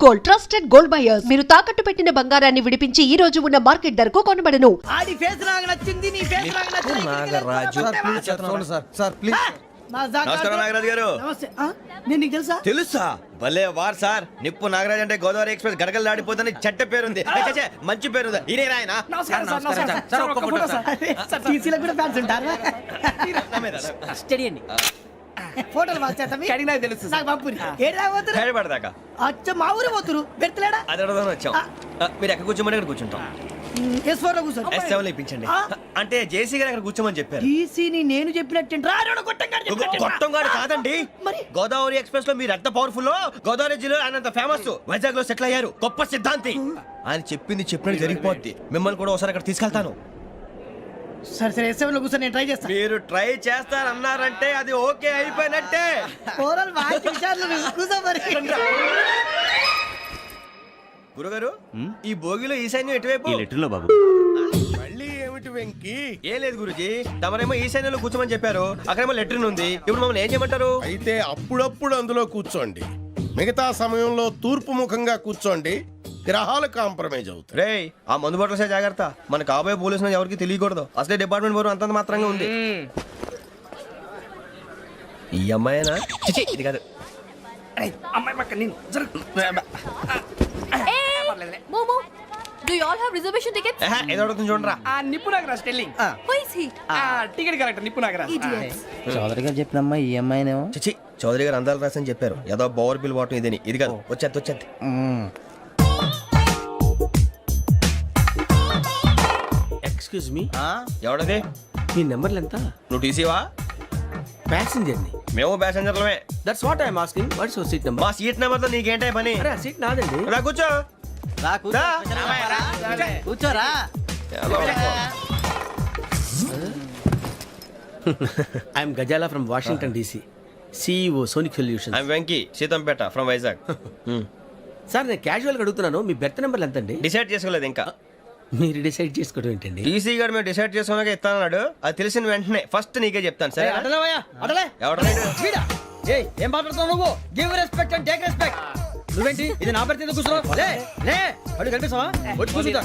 Gold trusted gold buyers. మీరు తాకట్టు పెట్టిన బంగారాన్ని విడిపించి ఈ రోజు ఉన్న మార్కెట్ ధరకు కొనబడను. ఆడి ఫేస్ నాకు నచ్చింది, నీ ఫేస్ నాకు నచ్చింది. Nagaraju sir please. నమస్కారం నాగరాజు గారు. నమస్తే. నేను నీకు తెలుసా? తెలుసా? భలే వార్ సార్. నిప్పు నాగరాజ్ అంటే గోదావరి ఎక్స్ప్రెస్ గడగలు దాడిపోతుంది చెట్ట పేరుంది. ఛే, మంచి పేరుంది. ఈయన ఆయన నమస్కారం సార్, నమస్కారం సార్. ఒక్క ఫోటో సార్. సార్ టీసీలో కూడా ఫ్యాన్స్ ఉంటారా? స్టడీ అండి. ఫోటోలు మార్చేస్తాం. కడిగి నాకు తెలుసు నాకు పంపుని. ఏడు రాబోతురు? హైదరాబాద్ అచ్చ మా ఊరు పోతురు. పెడతలేడా? అది అడగదామని వచ్చాం. మీరు ఎక్కడ కూర్చోమని అక్కడ కూర్చుంటాం. S4 లో కూర్చో. S7 ఇప్పించండి. అంటే జేసీ గారు అక్కడ కూర్చోమని చెప్పారు. టీసీని నేను చెప్పినట్టు గొట్టంగాడు కాదండి. మరి గోదావరి ఎక్స్ప్రెస్ లో మీరు ఎంత పవర్ఫుల్, గోదావరి జిల్లా ఆయన ఫేమస్, వైజాగ్ లో సెటిల్ అయ్యారు, గొప్ప సిద్ధాంతి. ఆయన చెప్పింది చెప్పినట్టు జరిగిపోద్ది. మిమ్మల్ని కూడా ఒకసారి అక్కడ తీసుకెళ్తాను. సరే సరే, S7 లో కూర్చో, నేను ట్రై చేస్తాను. మీరు ట్రై చేస్తారన్నారంటే అది ఓకే అయిపోయినట్టే. ఓవరాల్ వాయిస్ విషయాలు కూర్చో మరి. గురుగారు, ఈ భోగిలో ఈశాన్యం ఎటువైపు? లెటర్లో బాబు. మళ్ళీ ఏమిటి వెంకీ? ఏం లేదు గురుజీ, తమరేమో ఈశాన్యంలో కూర్చోమని చెప్పారు, అక్కడేమో లెటర్ ఉంది. ఇప్పుడు మమ్మల్ని ఏం చేయమంటారు? అయితే అప్పుడప్పుడు అందులో కూర్చోండి, మిగతా సమయంలో తూర్పు ముఖంగా కూర్చోండి. గ్రహాలు కాంప్రమైజ్ అవుతాయి. రే, ఆ మందు బాటలసే జాగ్రత్త. మన కాబోయే పోలీసులు ఎవరికి తెలియకూడదు. అసలే డిపార్ట్మెంట్ బోరు అంతంత మాత్రంగా ఉంది. ఈ అమ్మాయినా? చిచి, ఇది కాదు. అమ్మాయి పక్క నేను Momo, do you all have reservation tickets? ఏదో అడుగుతుంది చూడరా. నిప్పు Nagaraj telling. Who is he? Ticket correct నిప్పు నాగరాజ్. Idiots. చౌదరి గారు చెప్పినమ్మా ఈ అమ్మాయినేమో. చిచి, చౌదరి గారు అందాలు రాసని చెప్పారు. ఏదో బోర్ బిల్ వాటం ఇదని. ఇది కాదు, వచ్చేది. Excuse me, ఎవడది? మీ నెంబర్లు ఎంత? నువ్వు టీసీవా? ప్యాసింజర్ ని. మేము ప్యాసెంజర్లమే. That's what I'm asking. What's your seat number? మా సీట్ నెంబర్ తో నీకేంటే పని? అరే సీట్ నాదండి. రా కూర్చో. రా. కూర్చోరా. I'm Gazala from Washington DC, CEO Sonic Solutions. I'm Venky, Seethampeta from Vizag. Sir నేను క్యాజువల్ గా అడుగుతున్నాను, మీ బెర్త్ నెంబర్లు ఎంత అండి? డిసైడ్ చేసుకోలేదు ఇంకా. మీరు డిసైడ్ చేసుకోవడం ఏంటండి? టీసీ గారు మేము డిసైడ్ చేసుకున్నాక ఇస్తానన్నాడు. అది తెలిసిన వెంటనే ఫస్ట్ నీకే చెప్తాను. సరే? ఏం మాట్లాడుతావు నువ్వు? Give respect and take respect. నువ్వేంటి ఇది నా పరిస్థితి కూర్చున్నావు? లే లే, అడుగు కనిపిస్తావా? వచ్చి కూర్చుంటా.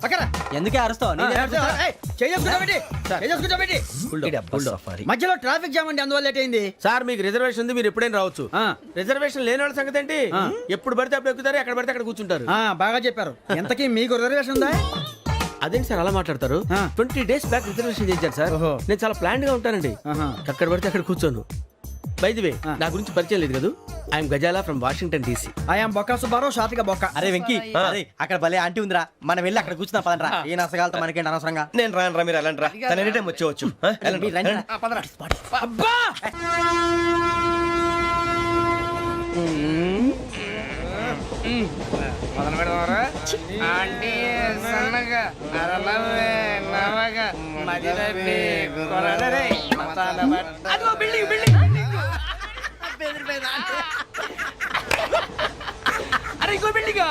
పక్కన ఎందుకే అరుస్తావు? మధ్యలో ట్రాఫిక్ జామ్ అండి, అందువల్ల లేట్ అయింది. సార్ మీకు రిజర్వేషన్ ఉంది, మీరు ఎప్పుడైనా రావచ్చు. రిజర్వేషన్ లేని వాళ్ళ సంగతి ఏంటి? ఎప్పుడు పడితే అప్పుడు ఎక్కుతారు, ఎక్కడ పడితే అక్కడ కూర్చుంటారు. బాగా చెప్పారు. ఎంతకీ మీకు రిజర్వేషన్ ఉందా? అదేంటి సార్ అలా మాట్లాడతారు? 20 days బ్యాక్ రిజర్వేషన్ చేశారు సార్. నేను చాలా ప్లాన్డ్ గా ఉంటానండి. అక్కడ పడితే అక్కడ కూర్చోను. బై ది వే, నా గురించి పరిచయం లేదు కదా. I'm Gazala from Washington DC. I'm Bokka Subbarao, short గా బొక్క. అరే వెంకీ, అక్కడ భలే ఆంటీ ఉందిరా, మనం వెళ్ళి అక్కడ కూర్చున్నా పదనరా. ఏ నసగాలతో మనకేంటి అనవసరంగా. నేను రాను రా, మీరు వెళ్ళండి రా. తన ఎనీ టైం వచ్చేవచ్చు. అబ్బా మొదలు పెడదామరా? ఆంటీ సన్నగా నరలవే నవగా మదిరపి కొరడరే మసాల బట్ట. అదిగో బిల్డింగ్ బిల్డింగ్. అరే ఇంకో బిల్డింగ్.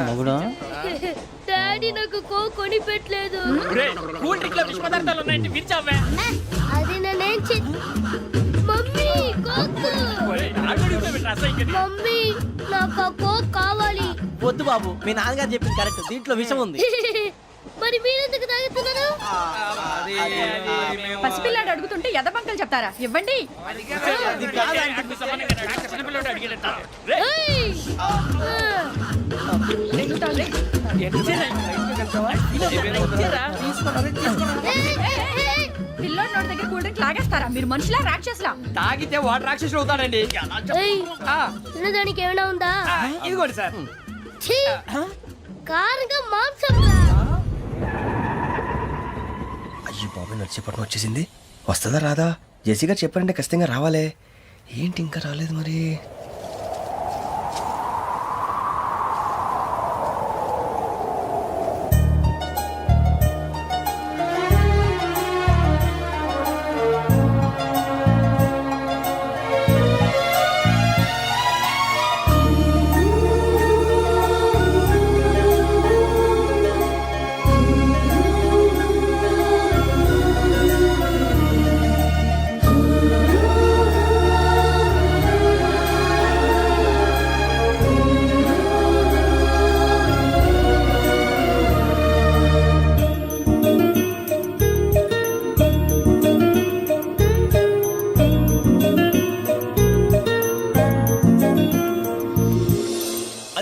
మొగుడు డాడీ నాకు కోక్ కొని పెట్టలేదు. కూల్ డ్రింక్ లో విష పదార్థాలు ఉన్నాయంటే విరిచావే. అది నేనేం మమ్మీ కోక్. మమ్మీ నాకు ఆ కోక్ కావాలి. వద్దు బాబు, మీ నాన్నగారు చెప్పింది కరెక్ట్, దీంట్లో విషయం ఉంది. మరి మీరెందుకు తాగుతున్నారు? పసిపిల్లాడు అడుగుతుంటే ఎదబంకలు చెప్తారా? ఇవ్వండి. పిల్లోడి నోటి దగ్గర కూల్ డ్రింక్ లాగేస్తారా? మీరు మనుషులా రాక్షసులా? తాగితే వాడు రాక్షసుడు అవుతాడండి. తినడానికి ఏమైనా ఉందా? ఇదిగోండి సార్. కారంగా మాంసం. అయ్యో బాబు, నడిచేపట్నం వచ్చేసింది. వస్తుందా రాదా? జెసి గారు చెప్పారంటే ఖచ్చితంగా రావాలే. ఏంటి ఇంకా రాలేదు మరి?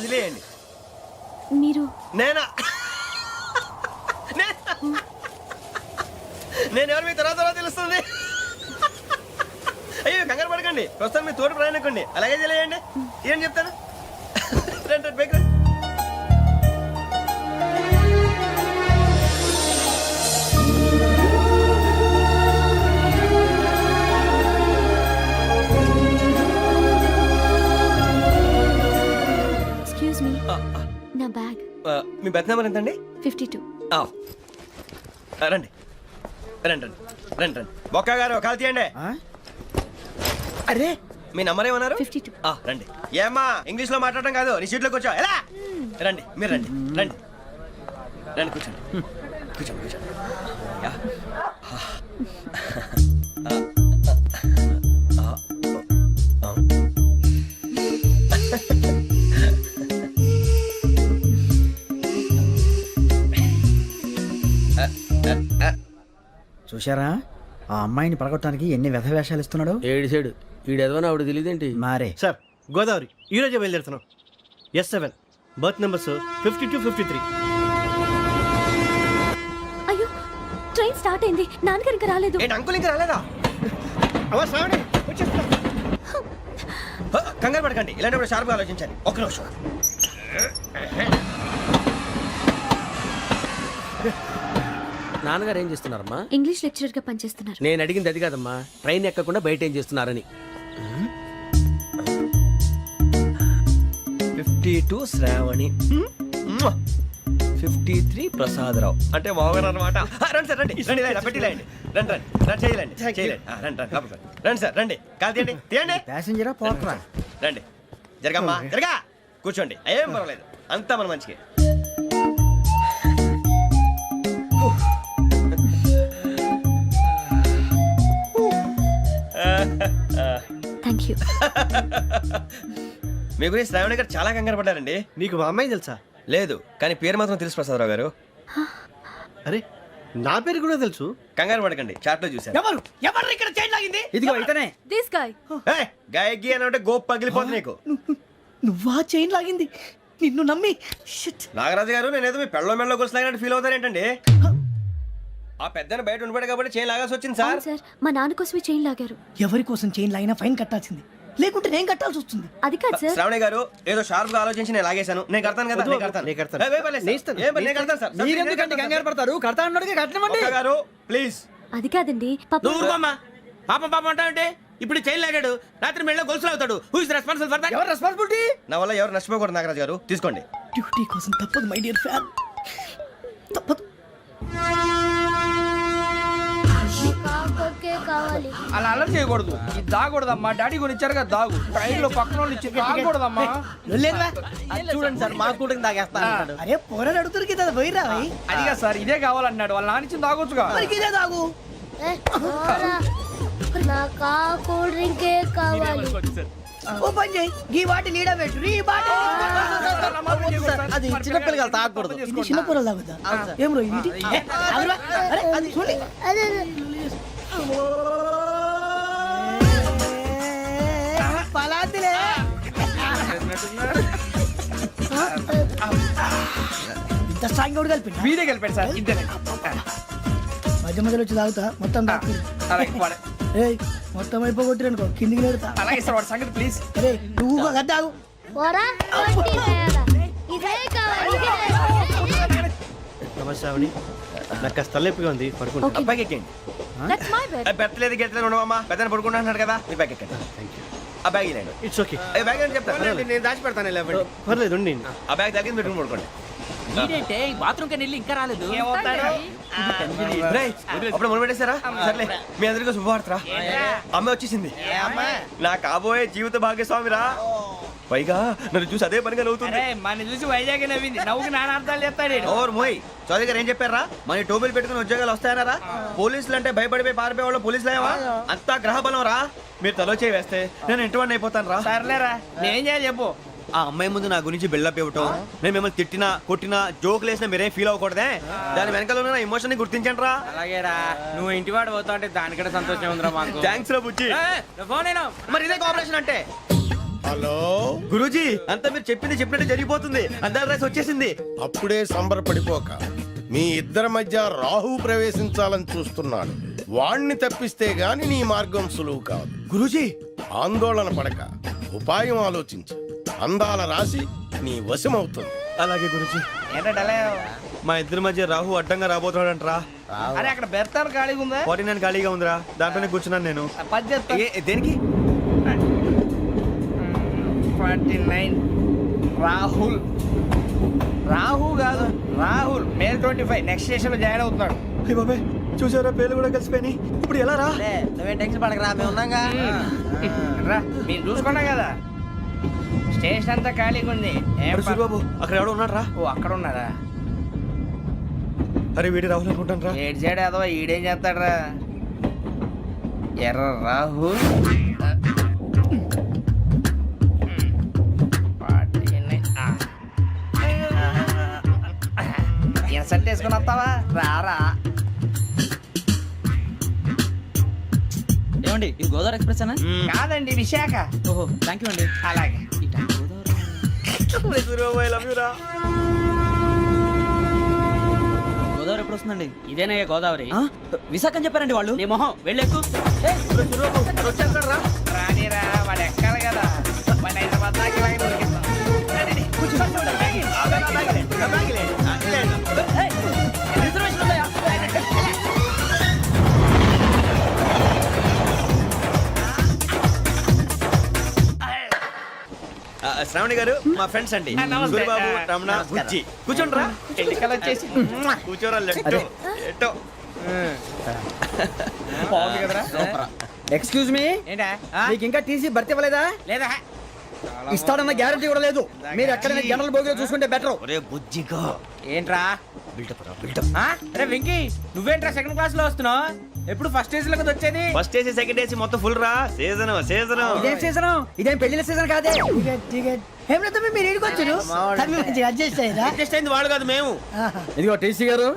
వదిలేయండి. మీరు నేనా? నేను ఎవరు మీ తర్వాత తెలుస్తుంది. అయ్యో కంగారు పడకండి, ప్రస్తుతం మీ తోటి ప్రయాణకండి. అలాగే తెలియండి. ఏం చెప్తాను. రండి బైక్ రండి. ఎక్స్క్యూజ్ మీ, నా బ్యాగ్. మీ బెత్ నెంబర్ ఎంతండి? 52. రండి రండి రండి రండి రండి. బొక్క గారు కాల్ తీయండి. అరే మీ నంబర్ ఏమన్నారు? 52. రండి. ఏమ్మా ఇంగ్లీష్ లో మాట్లాడడం కాదు, నీ సీట్లో కూర్చో. ఎలా? రండి మీరు రండి రండి రండి కూర్చోండి కూర్చోండి కూర్చోండి. యా. చూశారా ఆ అమ్మాయిని పడగొట్టడానికి ఎన్ని వ్యధ వేషాలు ఇస్తున్నాడు. ఏడు సైడు ఈడెదవని ఆవిడ తెలియదేంటి. మారే సార్ గోదావరి ఈ రోజే బయలుదేరుతున్నాం. S7 berth numbers 52, 53. అయ్యో, ట్రైన్ స్టార్ట్ అయింది. నాన్నగారు ఇంకా రాలేదు. ఏంటి అంకుల్ ఇంకా రాలేదా? అవ్వ శ్రావణి వచ్చేస్తున్నా. కంగారు పడకండి, ఇలాంటప్పుడు షార్ప్గా ఆలోచించండి. ఒక్క నిమిషం. నాన్నగారు ఏం చేస్తున్నారమ్మా? ఇంగ్లీష్ లెక్చరర్ గా పనిచేస్తున్నారు. నేను అడిగింది అది కాదమ్మా, ట్రైన్ ఎక్కకుండా బయట ఏం చేస్తున్నారని. 52 శ్రావణి, 53 ప్రసాదరావు అంటే మామగారు అనమాట. రండి సార్ రండి రండి ఇలా పెట్టి లేండి. రండి రండి రండి చేయలేండి చేయలేండి. రండి రండి లోపలికి రండి. రండి సార్ రండి, కాల్ తీయండి తీయండి. ప్యాసింజరా పోట్రా. రండి జరగమ్మా జరగా కూర్చోండి. ఏం పర్వాలేదు, అంతా మన మంచిగా. Thank you. మీ గురించి శ్రావణి గారు చాలా కంగారు పడ్డారండి. నీకు మా అమ్మాయి తెలుసా? లేదు, కానీ పేరు మాత్రం తెలుసు ప్రసాదరావు గారు. అరే నా పేరు కూడా తెలుసు. కంగారు పడకండి, చాట్ లో చూశాను. ఎవరు ఎవరు ఇక్కడ చైన్ లాగింది? ఇదిగో ఇతనే. This guy. గాయకి అని అంటే గోప్ పగిలిపోతుంది నీకు. నువ్వా చైన్ లాగింది? నిన్ను నమ్మి నాగరాజు గారు నేనేదో మీ పెళ్ళ మెళ్ళలో గురిసిలాగినట్టు ఫీల్ అవుతారేంటండి? ఆ పెద్దని బయట ఉండిపోయాడు కాబట్టి చైన్ లాగాల్సి వచ్చింది సార్. అవును సార్, మా నాన్న కోసమే చైన్ లాగారు. ఎవరి కోసం చైన్ లాగినా ఫైన్ కట్టాల్సింది, లేకుంటే నేను కట్టాల్సి వస్తుంది. అది కాదు సార్. శ్రావణి గారు ఏదో షార్ప్ గా ఆలోచించి నేను లాగేశాను. నేను కడతాను కదా, నేను కడతాను. నేను కడతాను. ఏ, పర్లేదు సార్. నేను ఇస్తాను. ఏ, పర్లేదు, నేను కడతాను సార్. మీరెందుకంటే కంగారు పడతారు? కడతా అన్నాడుగా కట్టమండి. ఒక్క గారు ప్లీజ్. అది కాదండి పాప. నువ్వు ఊరుకోమ్మా. పాపం పాపం అంటావంటే ఇప్పుడు చైన్ లాగాడు, రాత్రి మెళ్ళ గొలుసులు అవుతాడు. Who is responsible for that? ఎవరు రెస్పాన్సిబిలిటీ? నా వల్ల ఎవరు నష్టపోకూడదు నాగరాజు గారు, తీసుకోండి. డ్యూటీ కోసం తప్పదు మై డియర్ ఫ్యాన్, తప్పదు. అలా అలర్ట్ చేయకూడదు. ఇది దాగకూడదమ్మా. డాడీ కొని ఇచ్చారు కదా దాగు. ట్రైన్ లో పక్కన వాళ్ళు ఇచ్చి దాగకూడదమ్మా. చూడండి సార్ మా కూడా తాగేస్తా. అరే పోరాడు అడుగుతారు కదా, పోయిరా అదిగా సార్, ఇదే కావాలన్నాడు. వాళ్ళ నాన్న ఇచ్చింది తాగొచ్చుగా. ఇదే తాగు. నాకు కూల్ డ్రింకే కావాలి. ఓ పని చేయి, ఈ బాటి లీడ పెట్టు. ఈ బాటి అది చిన్నపిల్లలు తాగకూడదు. చిన్నపూరలు తాగుతా. ఏం రో ఇది? అరే అది చూడండి. పలాతిలే. ఇంత స్ట్రాంగ్ కూడా కలిపి వీడే కలిపాడు సార్. ఇంతనే మధ్య మధ్యలో వచ్చి తాగుతా మొత్తం మొత్తం అయిపోగొట్టిరనుకో కిందికి నేడుతా. అలాగే సార్, వాడి సంగతి ప్లీజ్. అరే నువ్వు కదా తాగు. నమస్తే శ్రావణి, నాకు కాస్త తలెప్పిగా ఉంది, పడుకుంటా. Okay. అబ్బాయికి ఎక్కండి. That's my bed. పెట్టలేదు గెట్టలేదు ఉండవమ్మా. పెద్దని పడుకుంటున్నాడు కదా, మీ బ్యాగ్ ఎక్కండి. ఆ బ్యాగ్ ఇలాండి. It's okay. బ్యాగ్ అని చెప్తాను. నేను దాచి పెడతాను. పర్లేదు ఉండి. ఆ బ్యాగ్ తగ్గింది పెట్టుకుని పడుకోండి. బాత్రూమ్ కి వెళ్ళి ఇంకా రాలేదు. రేయ్, అప్పుడు మొదలు పెట్టేశారా? సర్లే, మీ అందరికీ శుభవార్తరా. అమ్మ వచ్చేసింది. నా కాబోయే జీవిత భాగ్యస్వామిరా. పైగా నన్ను చూసి అదే పనిగా నవ్వుతుంది. మన చూసి వైజాగ్ నవ్వింది. నవ్వుకి నాన్న అర్థాలు చెప్తాడు. ఓర్ మోయ్, చౌదరి గారు ఏం చెప్పారా? మన టోబీలు పెట్టుకుని ఉద్యోగాలు వస్తాయనరా? పోలీసులు అంటే భయపడిపోయి పారిపోయే వాళ్ళు పోలీసులేవా? అంతా గ్రహ బలం రా. మీరు తలో చేయి వేస్తే నేను ఇంటివాడిని అయిపోతాను రా. సర్లేరా, నేనేం చేయాలి చెప్పు. ఆ అమ్మాయి ముందు నా గురించి బిల్డప్ ఇవ్వటం, నేను మిమ్మల్ని తిట్టినా కొట్టినా జోకులు వేసినా మీరేం ఫీల్ అవ్వకూడదే. దాని వెనకాల ఉన్న ఎమోషన్ ని గుర్తించండి రా. అలాగేరా, నువ్వు ఇంటివాడు పోతా అంటే దానికంటే సంతోషం ఉందిరా మాకు. థ్యాంక్స్ రా బుజ్జి. ఫోన్ అయినా మరి ఇదే కోఆపరేషన్ అంటే. హలో గురూజీ అంతా మీరు చెప్పింది చెప్పినట్టు జరిగిపోతుంది. అందాల రైస్ వచ్చేసింది. అప్పుడే సంబరపడిపోక. మీ ఇద్దరి మధ్య రాహు ప్రవేశించాలని చూస్తున్నాడు. వాణ్ణి తప్పిస్తే గాని నీ మార్గం సులువు కాదు. గురూజీ ఆందోళన పడక ఉపాయం ఆలోచించు. అందాల రాశి నీ వశమవుతుంది. అలాగే గురూజీ. మా ఇద్దరి మధ్య రాహు అడ్డంగా రాబోతున్నాడంట్రా. అరే అక్కడ బెర్తాను ఖాళీగా ఉందా? 49 ఖాళీగా ఉందిరా, దాంట్లోనే కూర్చున్నాను నేను. దేనికి? 49 రాహుల్. రాహు కాదు రాహుల్. మే 25 నెక్స్ట్ స్టేషన్ లో జాయిన్ అవుతున్నాడు. అయ్య బాబాయ్, చూసారా పేర్లు కూడా కలిసిపోయినాయి. ఇప్పుడు ఎలా రా? నువ్వేం టెన్షన్ పడకరా, మేము ఉన్నాగా. రా మీరు చూసుకున్నా కదా, స్టేషన్ అంతా ఖాళీగా ఉంది. అరే సూరిబాబు, అక్కడ ఎవడో ఉన్నాడు రా. ఓ అక్కడ ఉన్నారా? అరే వీడి రాహుల్ అనుకుంటాను రా. ఏడు సైడ్ అదో ఈడేం చేస్తాడరా? ఎర్ర రాహుల్. ఇన్సర్ట్ వేసుకుని వస్తావా? రారా. ఏమండి ఇది గోదావరి ఎక్స్ప్రెస్ అనా? కాదండి విశాఖ. ఓహో థ్యాంక్ యూ అండి. అలాగే. సూరిబాబు, I love you రా. గోదావరి ఎప్పుడు వస్తుందండి? ఇదేనయ్య గోదావరి. విశాఖ అని చెప్పారండి వాళ్ళు. నీ మొహం వెళ్ళెక్కు. వచ్చేస్తాడు రా. రానిరా, వాడు ఎక్కాలి కదా. వాడు హైదరాబాద్ దాకా ఇలాగే దొరికిస్తాం. రండి. రిజర్వేషన్ ఉందా? శ్రావణి గారు మా ఫ్రెండ్స్ అండి. నమస్తే. సూరిబాబు, రమణ, బుజ్జి. కూర్చోండి రా. ఎన్నికలు వచ్చేసి కూర్చోరా. లెట్టో ఎట్టో. బాగుంది కదరా? ఎక్స్క్యూజ్ మీ, ఏంటా? మీకు ఇంకా టీసీ భర్తీ ఇవ్వలేదా? లేదా ఇస్తాడన్న గ్యారంటీ కూడా లేదు. మీరు ఎక్కడైనా జనరల్ బోగిలో చూసుకుంటే బెటర్. ఒరే బుజ్జిగా, ఏంట్రా? బిల్డప్ రా, బిల్డప్. అరే వెంకీ, నువ్వేంట్రా సెకండ్ క్లాస్ లో వస్తున్నావు? ఎప్పుడు ఫస్ట్ ఏసీ లో కదా వచ్చేది? ఫస్ట్ ఏసీ సెకండ్ ఏసీ మొత్తం ఫుల్ రా. Season season. ఇదేం సీజన్? ఇదేం పెళ్లిన సీజన్ కాదే. ఏమిటో మీరు ఇడికొచ్చారు అడ్జస్ట్ అయ్యారా? అడ్జస్ట్ అయింది వాళ్ళు కాదు, మేము. ఇదిగో టీసీ గారు,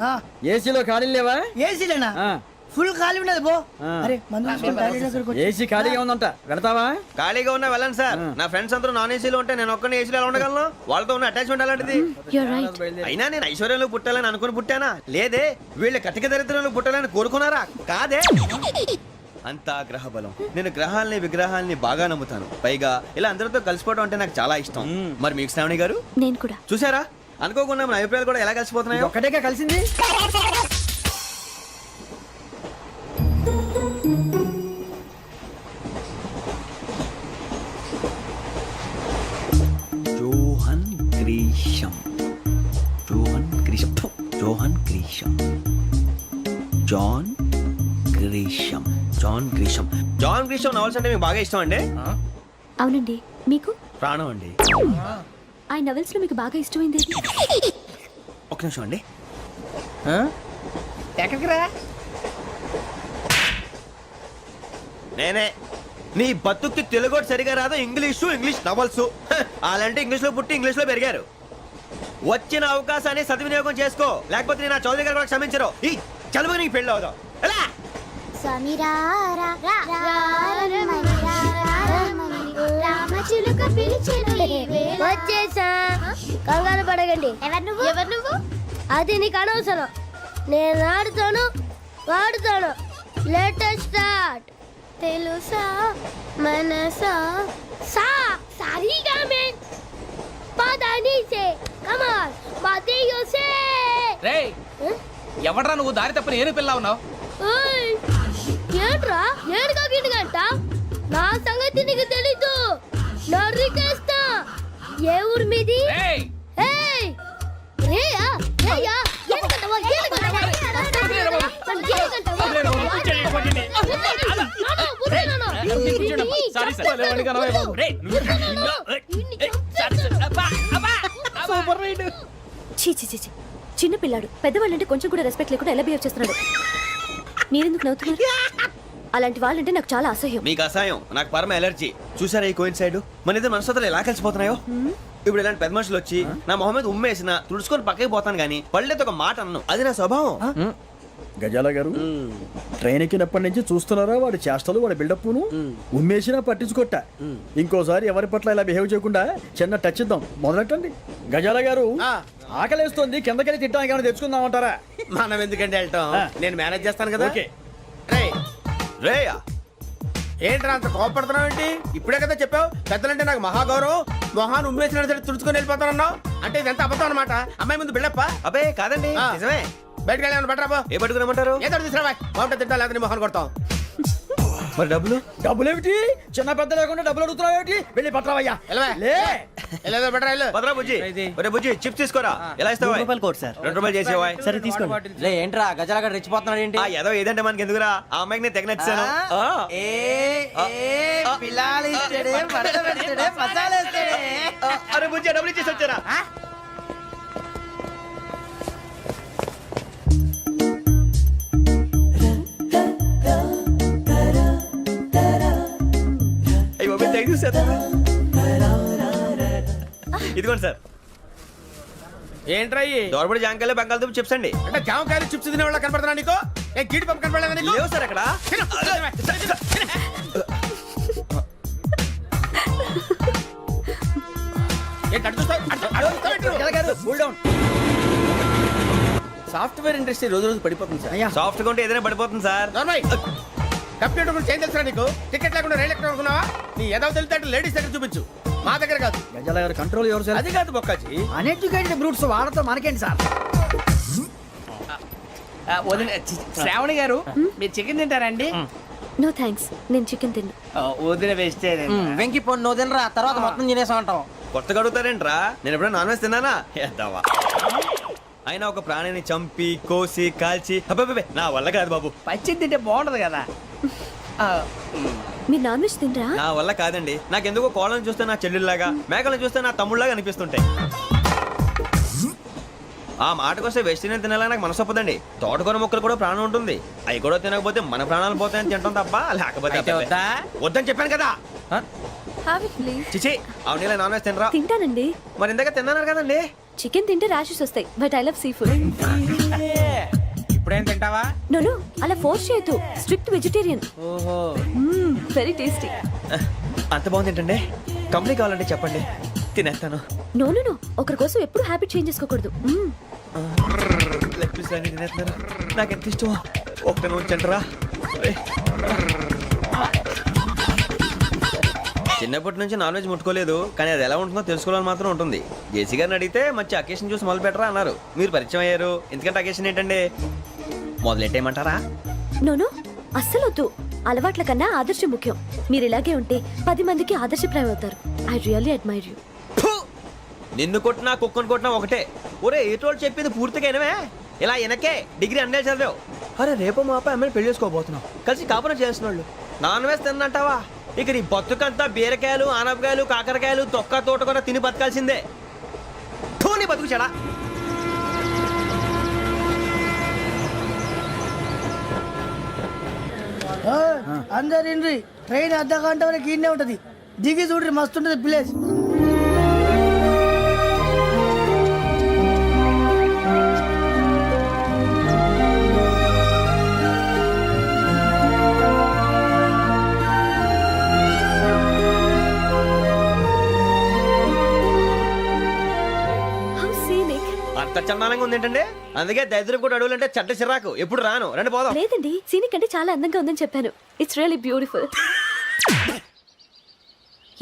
ఏసీలో ఖాళీ లేవా? ఏసీలేనా? ఫుల్ ఖాళీ ఉండదు పో. అరే ఏసీ ఖాళీగా ఉందంట, వెళతావా? ఖాళీగా ఉన్నా వెళ్ళండి సార్. నా ఫ్రెండ్స్ అందరూ నాన్ ఏసీలో ఉంటే నేను ఒక్కనే ఏసీలో ఎలా ఉండగలను? వాళ్ళతో ఉన్న అటాచ్మెంట్ అలాంటిది. అయినా నేను ఐశ్వర్యంలో పుట్టాలని అనుకుని పుట్టానా? లేదే. వీళ్ళు కటిక దరిద్రంలో పుట్టాలని కోరుకున్నారా? కాదే. అంతా గ్రహ బలం. నేను గ్రహాలని విగ్రహాలని బాగా నమ్ముతాను. పైగా ఇలా అందరితో కలిసిపోవడం అంటే నాకు చాలా ఇష్టం. మరి మీకు శ్రావణి గారు? నేను కూడా. చూసారా, అనుకోకుండా మన అభిప్రాయాలు కూడా ఎలా కలిసిపోతున్నాయో. ఒక్కటేగా కలిసింది. Johan Grisham, Johan Grisham, Johan Grisham, John Grisham, John Grisham. John Grisham novels అంటే మీకు బాగా ఇష్టం అండి? అవునండి. మీకు? ప్రాణం అండి. ఆ నవెల్స్ లో మీకు బాగా ఇష్టమైంది? ఒక నిమిషం అండి. ఎక్కడికి రా? నేనే. నీ బతుక్కి తెలుగు సరిగా రాదు, ఇంగ్లీష్ నవల్స్. అలాంటి ఇంగ్లీష్ లో పుట్టి ఇంగ్లీష్ లో పెరిగారు. వచ్చిన అవకాశాన్ని సద్వినియోగం చేసుకో, లేకపోతే నేను నా చౌదరి గారు కూడా క్షమించరు. ఈ చదువు నీకు పెళ్ళి అవుదాం. ఎలా? వచ్చేసా, కంగారు పడగండి. ఎవరు నువ్వు? అది నీకు అనవసరం. నేను ఆడుతాను, వాడుతాను. Let start. తెలుసా మనసా సా సారీగా మే పదాని సే కమాన్ బాతియో సే. రేయ్, ఎవడ్రా నువ్వు? దారి తప్ప నేను పిల్ల ఉన్నావు. ఓయ్ ఏంట్రా ఏడుగా గిడుగంట? నా సంగతి నీకు తెలీదు. నరికేస్తా. ఏ ఊరు మీది? రేయ్, ఏయ్ రేయా రేయా ఏడుగంటవా ఏడుగంటవా చిన్న పిల్లాడు. పెద్దవాళ్ళంటే కొంచెం కూడా రెస్పెక్ట్ లేకుండా ఎలా బిహేవ్ చేస్తున్నాడు. మీరెందుకు నవ్వుతున్నారు? అలాంటి వాళ్ళంటే నాకు చాలా అసహ్యం. మీకు అసహాయం, నాకు పరమ ఎలర్జీ. చూసారా ఈ కోయిన్సైడ్? మన ఇద్దరు మనసుతో ఎలా కలిసిపోతున్నాయో. ఇప్పుడు ఇలాంటి పెద్ద మనుషులు వచ్చి నా మొహం మీద ఉమ్మేసిన తుడుచుకొని పక్కకి పోతాను, కానీ పళ్ళేతో ఒక మాట అన్ను. అది నా స్వభావం. గజాల గారు ట్రైన్ ఎక్కినప్పటి నుంచి చూస్తున్నారా వాడి చేష్టలు వాడి బిల్డప్ను ఉమ్మేసినా పట్టించుకోట ఇంకోసారి ఎవరి పట్ల ఇలా బిహేవ్ చేయకుండా చిన్న టచ్ ఇద్దాం మొదలెట్టండి గజాల గారు ఆకలేస్తోంది కిందకెళ్ళి తిట్టడానికి ఏమైనా తెచ్చుకుందామంటారా మనం ఎందుకంటే వెళ్తాం నేను మేనేజ్ చేస్తాను కదా. ఓకే రేయా ఏంట్రా అంత కోపడుతున్నావు ఏంటి? ఇప్పుడే కదా చెప్పావు పెద్దలంటే నాకు మహాగౌరవం, మొహాన్ని ఉమ్మేసిన సరే తుడుచుకొని వెళ్ళిపోతానన్నావు. అంటే ఇదంతా అబద్ధం అనమాట. అమ్మాయి ముందు బిల్డప్ప. అబ్బే కాదండి ఆ. నిజమే. బయటకు వెళ్ళాను బట్రాబో. ఏ పట్టుకురమ్మంటారు? ఏదో తీసుకురా బాగుంటే తింటా లేదా మొహాన్ని కొడతాం. మరి డబ్బులు? డబ్బులేమిటి చిన్న పెద్ద లేకుండా డబ్బులు అడుగుతున్నావు ఏమిటి? వెళ్ళి పట్టరావయ్యా వెళ్ళవా? లే వెళ్ళేదో బట్రా వెళ్ళు. భద్రా బుజ్జి ఒరే బుజ్జి చిప్స్ తీసుకోరా. ఎలా ఇస్తావా? ₹2 చేసేవా? సరే తీసుకోండి. లే ఏంట్రా గజాల గడ రెచ్చిపోతున్నాడు ఏంటి? ఆ ఏదో ఏదంటే మనకి ఎందుకురా, ఆ అమ్మాయికి నేను తెగ నచ్చాను. అరే బుజ్జి డబ్బులు ఇచ్చేసి వచ్చారా? అయ్యో థ్యాంక్ యూ సార్. ఇదిగోండి సార్. ఏంట్రా ఇయి? దోరబడి జాంకాయలు బంగాళదుంప చిప్స్ అండి. అంటే జామకాయలు చిప్స్ తినే వాళ్ళ కనపడుతున్నా నీకు? ఏ గీడి పంప కనపడలేదా నీకు? లేవు సార్ అక్కడ. తిను, తిను, తిను. ఏంటి అటు చూస్తావు? అటు చూస్తావు ఏంటి? గజాల గారు కూల్ డౌన్. సాఫ్ట్వేర్ ఇండస్ట్రీ రోజు రోజు పడిపోతుంది సార్. సాఫ్ట్ గా ఉంటే ఏదైనా పడిపోతుంది సార్. నార్మల్ కంప్యూటర్ గురించి ఏం తెలుసా నీకు? టికెట్ లేకుండా రైలు ఎక్కడ అనుకున్నావా? నీ ఏదో తెలితే లేడీస్ దగ్గర చూపించు, మా దగ్గర కాదు. గజాల గారు కంట్రోల్ ఎవరు అది కాదు బొక్కాజీ. అన్ఎడ్యుకేటెడ్ బ్రూట్స్ వాడతో మనకేంటి సార్? శ్రావణి గారు మీరు చికెన్ తింటారండి? నో థ్యాంక్స్, నేను చికెన్ తిన్ను. వదిన వేస్తే వెంకి పొన్ను నువ్వు తినరా, తర్వాత మొత్తం తినేసా ఉంటాం. కొత్తగా అడుగుతారేంట్రా? నేను ఎప్పుడైనా నాన్ వెజ్ తిన్నానా? ఎద్దావా. అయినా ఒక ప్రాణిని చంపి కోసి కాల్చి అబ్బబ్బబ్బే, నా వల్ల కాదు బాబు. పచ్చి తింటే బాగుంటది కదా. మీరు నాన్ వెజ్ తినరా? నా వల్ల కాదండి. నాకెందుకో కోళ్ళని చూస్తే నా చెల్లెల్లాగా, మేకలను చూస్తే నా తమ్ముళ్ళలాగా అనిపిస్తుంటాయి. ఆ మాటకొస్తే వెస్టిరియన్ తినాలని నాకు మనసు ఒప్పదండి. తోటకూర మొక్కలు కూడా ప్రాణం ఉంటుంది. అవి కూడా తినకపోతే మన ప్రాణాలు పోతాయని తింటాం తప్ప లేకపోతే వద్దా? వద్దని చెప్పాను కదా. Have it please. చిచి అవునీ నాన్ వెజ్ తినరా? తింటానండి. మరి ఇందాక తిన్నాను కదండి. చికెన్ తింటే ర్యాషెస్ వస్తాయి, but I love sea food. ఇప్పుడేం తింటావా? నో అలా ఫోర్స్ చేయొద్దు. Strict vegetarian. ఓహో వెరీ టేస్టీ. అంత బాగుంది ఏంటండి? కంపెనీ కావాలంటే చెప్పండి, తినేస్తాను. నో ఒకరి కోసం ఎప్పుడు హ్యాబిట్ చేంజ్ చేసుకోకూడదు. లెగ్ పీస్ అన్ని తినేస్తున్నారు. నాకు ఎంత ఇష్టం. ఒకటే ఉంచండిరా. చిన్నప్పటి నుంచి నాన్ వెజ్ ముట్టుకోలేదు, కానీ అది ఎలా ఉంటుందో తెలుసుకోవాలని మాత్రం ఉంటుంది. జేసీ గారిని అడిగితే మంచి అకేషన్ చూసి మొదలు పెట్టరా అన్నారు. మీరు పరిచయం అయ్యారు, ఎందుకంటే అకేషన్ ఏంటండి? మొదలెట్టేయమంటారా? నో అస్సలు వద్దు. అలవాట్ల కన్నా ఆదర్శం ముఖ్యం. మీరు ఇలాగే ఉంటే 10 మందికి ఆదర్శప్రాయం అవుతారు. I really admire you. నిన్ను కొట్టినా కుక్కను కొట్టినా ఒకటే. ఒరే ఏటోళ్ళు చెప్పింది పూర్తిగా వినవే. ఇలా వెనకే డిగ్రీ అన్నే చదివావు. అరే రేపు మా అబ్బాయి అమ్మాయిని పెళ్లి చేసుకోబోతున్నావు, కలిసి కాపురం చేసిన వాళ్ళు నాన్ వెజ్ తిన్నంటావా? ఇక నీ బతుకంతా బీరకాయలు ఆనపకాయలు కాకరకాయలు తొక్క తోట కూడా తిని బతకాల్సిందే. నీ బతుకు చెడా. అందరు ట్రైన్ అర్ధ గంట వరకు ఇన్నే ఉంటది. దిగి చూడ్రి మస్తు ఉంటది ప్లేస్. How scenic. అంత చందానంగా ఉంది ఏంటంటే? అందుకే దరిద్రం కూడా అడవులంటే చెడ్డ చిరాకు. ఎప్పుడు రాను, రండి పోదాం. లేదండి, సీనిక్ అంటే చాలా అందంగా ఉందని చెప్పాను. It's really beautiful.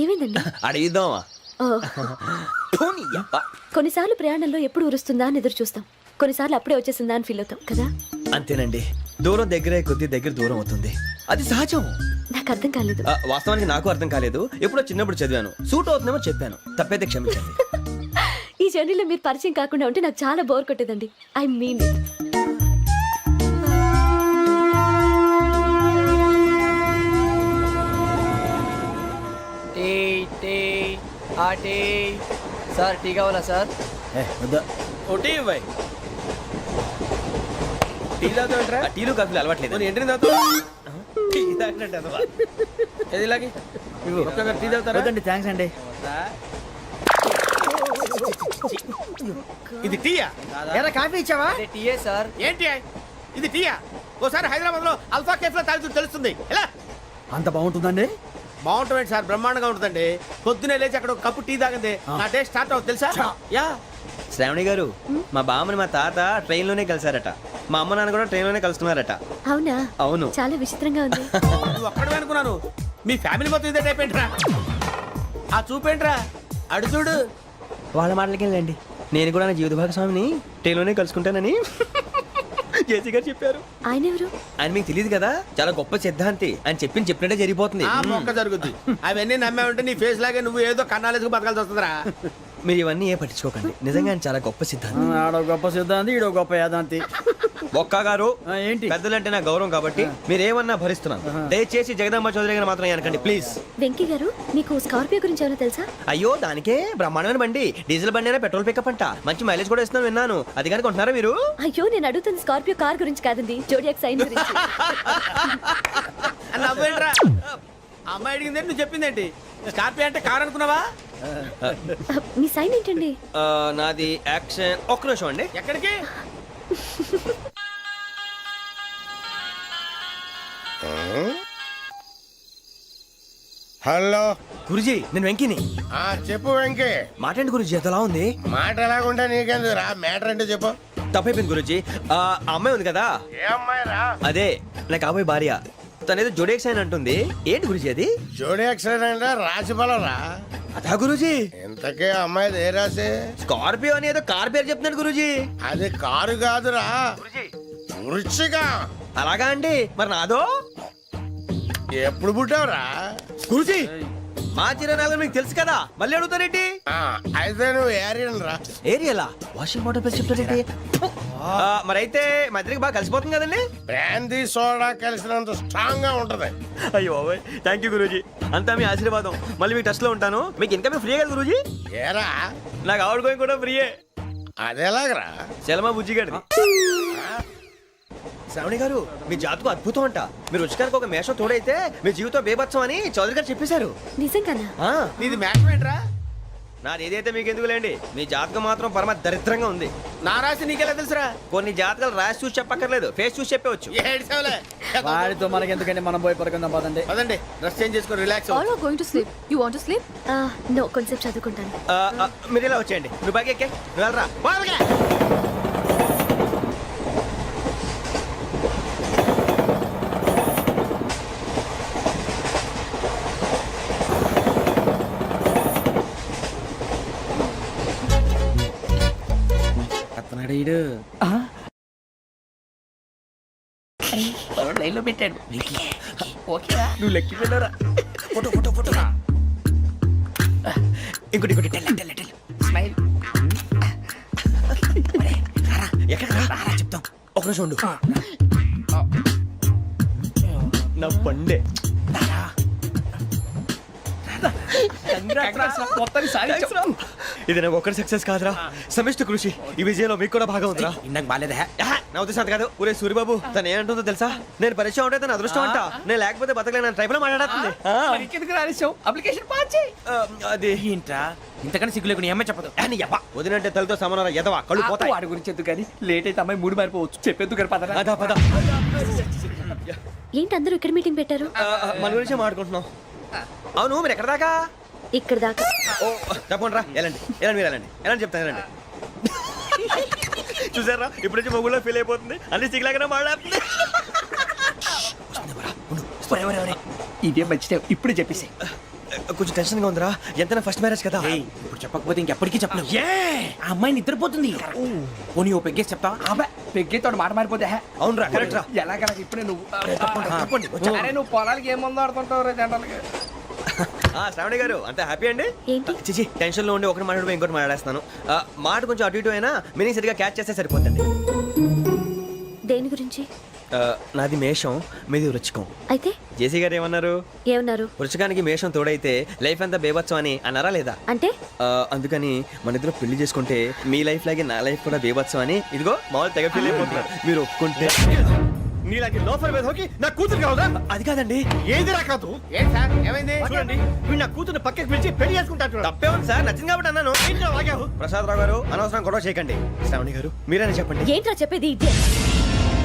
ఏమైందండి? అడిగిద్దామా? కొన్నిసార్లు ప్రయాణంలో ఎప్పుడు ఉరుస్తుందా అని ఎదురు చూస్తాం, కొన్నిసార్లు అప్పుడే వచ్చేసిందా అని ఫీల్ అవుతాం కదా. అంతేనండి, దూరం దగ్గరే కొద్ది దగ్గర దూరం అవుతుంది. అది సహజం. నాకు అర్థం కాలేదు. వాస్తవానికి నాకు అర్థం కాలేదు. ఎప్పుడో చిన్నప్పుడు చదివాను, సూట్ అవుతుందేమో చెప్పాను. తప్పైతే క్షమించండి. ఈ జర్నీలో మీరు పరిచయం కాకుండా ఉంటే నాకు చాలా బోర్ కొట్టేదండి. I mean it. Sir tea కావాలా సార్? ఒకటి ఇవ్వాయి. టీ తాగుతావేంట్రా? టీలు కాఫీలు అలవాట్లేదు. ఏంటి తాగుతావు? టీ తాగినట్టు అదవా. ఏది ఇలాగే టీ తాగుతారా? థ్యాంక్స్ అండి. ఇది టీయా? కాఫీ ఇచ్చావా? టీయే సార్. ఏంటి ఇది టీయా? ఓసారి హైదరాబాద్ లో అల్ఫా కేఫ్ లో తాగుతూ తెలుస్తుంది. ఎలా అంత బాగుంటుందండి? బాగుంటుంది సార్, బ్రహ్మాండంగా ఉంటుందండి. పొద్దునే లేచి అక్కడ ఒక కప్పు టీ తాగింది నా డే స్టార్ట్ అవుతుంది తెలుసా? యా. శ్రావణి గారు మా బామ్మని మా తాత ట్రైన్ లోనే కలిసారట. మా అమ్మ నాన్న కూడా ట్రైన్ లోనే కలుస్తున్నారట. అవునా? అవును. చాలా విచిత్రంగా ఉంది. నువ్వు ఒక్కడే అనుకున్నాను, మీ ఫ్యామిలీ మొత్తం ఇదే టైప్ ఏంట్రా? ఆ చూపేంట్రా, అడు చూడు. వాళ్ళ మాటలకి వెళ్ళండి. నేను కూడా నా జీవిత భాగస్వామిని ట్రైన్ లోనే కలుసుకుంటానని జేసీ గారు చెప్పారు. ఆయన ఎవరు? ఆయన మీకు తెలియదు కదా, చాలా గొప్ప సిద్ధాంతి అని చెప్పినట్టే జరిగిపోతుంది. ఆ మొక్క జరుగుద్ది. అవన్నీ నమ్మే ఉంటే నీ ఫేస్ లాగే నువ్వు ఏదో కన్నాలేసుకు బతకాల్సి వస్తుందిరా. మీరు ఇవన్నీ ఏ పట్టించుకోకండి. నిజంగా ఆయన చాలా గొప్ప సిద్ధాంతి. ఆడో గొప్ప సిద్ధాంతి, ఈడో గొప్ప యాదాంతి. ఒక్క గారు ఏంటి? పెద్దలంటే నా గౌరవం కాబట్టి మీరేమన్నా భరిస్తున్నాను. దయచేసి జగదాంబ చౌదరి గారు మాత్రం అనకండి ప్లీజ్. వెంకీ గారు, మీకు స్కార్పియో గురించి ఏమైనా తెలుసా? అయ్యో దానికే బ్రహ్మాండమైన బండి, డీజిల్ బండి అయినా పెట్రోల్ పికప్ అంట, మంచి మైలేజ్ కూడా ఇస్తున్నాను విన్నాను. అది కానీ కొంటున్నారా మీరు? అయ్యో, నేను అడుగుతుంది స్కార్పియో కార్ గురించి కాదండి, జోడియాక్ సైన్ గురించి. నవ్వేంట్రా? అమ్మాయి అడిగింది నువ్వు చెప్పిందేంటి? స్కార్పియో అంటే కార్ అనుకున్నావా? మీ సైన్ ఏంటండి? నాది యాక్షన్. ఒక్క నిమిషం అండి. ఎక్కడికి? హలో. గురుజీ నేను వెంకిని. చెప్పు వెంకీ. మాట్లాడండి గురుజీ, ఎంతలా ఉంది? మాట ఎలాగుంటా నీకెందుకు రా, మ్యాటర్ అంటే చెప్పు. తప్పైపోయింది గురుజీ. ఆ అమ్మాయి ఉంది కదా, ఏ అమ్మాయి రా? అదే నా కాబోయే భార్య. తనేదో జోడేక్స్ అని అంటుంది. ఏంటి గురుజీ అది? జోడి యాక్సిడెంట్ రాసి రా. అదా గురుజీ? ఇంతకే అమ్మాయి ఏ రాసి? స్కార్పియో అని ఏదో కార్ పేరు చెప్తున్నాడు గురుజీ. అది కారు కాదురా, వృచ్చిక. అలాగా అండి, మరి నాదో? ఎప్పుడు పుట్టావురా? గురుజీ మా చిరనాలు మీకు తెలుసు కదా, మళ్ళీ అడుగుతారేంటి? అయితే నువ్వు ఏరియన్ రా. ఏరియలా? వాషింగ్ వాటర్ పేరు చెప్తారేంటి? మరైతే మా ఇద్దరికి బాగా కలిసిపోతుంది కదండి. బ్రాందీ సోడా కలిసినంత స్ట్రాంగ్ గా ఉంటది. అయ్యో థ్యాంక్ యూ గురూజీ, అంతా మీ ఆశీర్వాదం. మళ్ళీ మీకు టచ్ లో ఉంటాను. మీకు ఇంకా ఫ్రీ కదా గురూజీ? ఏరా, నాకు ఆవిడ గోయింగ్ కూడా ఫ్రీయే. అదేలాగరా? చలమా బుజ్జి గారిది. శ్రావణి గారు మీ జాతకు అద్భుతం అంట. మీరు రుచికారికి ఒక మేషం తోడైతే మీ జీవితం బేబత్సం అని చౌదరి గారు చెప్పేశారు. నిజంగానా? నీది మ్యాటర్ ఏంట్రా? నాది ఏదైతే మీకు ఎందుకు లేండి, మీ జాతకం మాత్రం పరమ దరిద్రంగా ఉంది. నా రాసి నీకెలా తెలుసురా? కొన్ని జాతకాలు రాసి చూసి చెప్పక్కర్లేదు, ఫేస్ చూసి చెప్పవచ్చు. ఏడ్చావులే. వాడితో మనకి ఎందుకంటే మనం పోయి పడుకుందాం పదండి. పదండి, డ్రెస్ చేంజ్ చేసుకొని relax. All are going to sleep. You want to sleep? No, కొంచెం చదువుకుంటాను. మీరు ఇలా వచ్చేయండి. నువ్వు బాగా ఎక్కే, నువ్వు వెళ్ళరా. బాగా లైన్లో పెట్టాడు. నువ్వు లెక్కి వెళ్ళరా. Photo photo photo. ఇంకోటి ఇంకోటి. Tell smile. ఎక్కడ రా చెప్తాం. ఒక నిమిషం ఉండు. నా పండే. ఇది నాకు ఒక్కరి సక్సెస్ కాదురా, సమిష్టి కృషి. ఈ విజయంలో మీకు కూడా భాగం ఉందిరా. ఇందాక బాగాలేదా? నా ఉద్దేశం అంత కాదు. ఊరే సూర్యబాబు తను ఏమంటుందో తెలుసా? నేను పరిచయం ఉంటే తన అదృష్టం అంట. నేను లేకపోతే బతకలేను ట్రైబ్ లో మాట్లాడుతుంది. అప్లికేషన్ పాస్ చేయి. అది ఏంట్రా ఇంతకన్నా సిగ్గు లేకుండా ఏమై చెప్పదు. వదినంటే తలతో సమానం ఎదవా, కళ్ళు పోతాయి. వాడి గురించి ఎందుకు కానీ లేట్ అయితే అమ్మాయి మూడు మారిపోవచ్చు. చెప్పేందుకు గారు పదరా. అదా పద. ఏంటి అందరూ ఇక్కడ మీటింగ్ పెట్టారు? మన గురించే మాట్లాడుకుంటున్నాం. అవును మీరు ఎక్కడ దాకా? ఇక్కడ దాకా. ఓ తప్పకుండా రా, వెళ్ళండి వెళ్ళండి, మీరు వెళ్ళండి వెళ్ళండి, చెప్తాను వెళ్ళండి. చూసారా ఇప్పుడు నుంచి మొగుల్లో ఫీల్ అయిపోతుంది, అన్ని సిగ్లాగానే మాట్లాడుతుంది. ఇదే మంచి టైం, ఇప్పుడు చెప్పేసి. కొంచెం టెన్షన్ గా ఉందిరా, ఎంతైనా ఫస్ట్ మ్యారేజ్ కదా. ఇప్పుడు చెప్పకపోతే ఇంకెప్పటికీ చెప్పను. ఆ అమ్మాయి నిద్రపోతుంది. పోనీ ఓ పెగ్గేసి చెప్తావా? అబ్బాయి పెగ్గేతో మాట మారిపోతే. అవునరా కరెక్ట్ రా. ఎలాగలా ఇప్పుడే నువ్వు అరే నువ్వు పొలాలకి ఏం ముందు ఆడుతుంటావు రే జనరల్గా. శ్రావణి గారు అంత హ్యాపీ అండి? ఏంటి? చిచి టెన్షన్ లో ఉండి ఒకటి మాట్లాడిపోయి ఇంకోటి మాట్లాడేస్తాను. మాట కొంచెం అటు ఇటు అయినా మీనింగ్ సరిగా క్యాచ్ చేస్తే సరిపోతుంది. దేని గురించి? నాది మేషం, మీది వృచ్చికం. అయితే జేసీ గారు ఏమన్నారు? ఏమన్నారు? వృచ్చికానికి మేషం తోడైతే లైఫ్ అంతా బేబత్సం అని అన్నారా లేదా? అంటే అందుకని మన ఇద్దరు పెళ్లి చేసుకుంటే మీ లైఫ్ లాగే నా లైఫ్ కూడా బేబత్సం అని ఇదిగో మామూలు తెగ ఫీల్ అయిపోతున్నారు. మీరు ఒప్పుకుంటే నీలాంటి లోఫర్ మీద హోకి నా కూతురు కావదా? అది కాదండి. ఏది రాకాదు. ఏంటి సార్ ఏమైంది? చూడండి వీడు నా కూతురు పక్కకి పిలిచి పెళ్లి చేసుకుంటాడు. తప్పే ఉంది సార్, నచ్చింది కాబట్టి అన్నాను. ప్రసాద్ రావు గారు అనవసరం గొడవ చేయకండి. శ్రావణి గారు మీరైనా చెప్పండి. ఏంట్రా చెప్పేది? ఇదే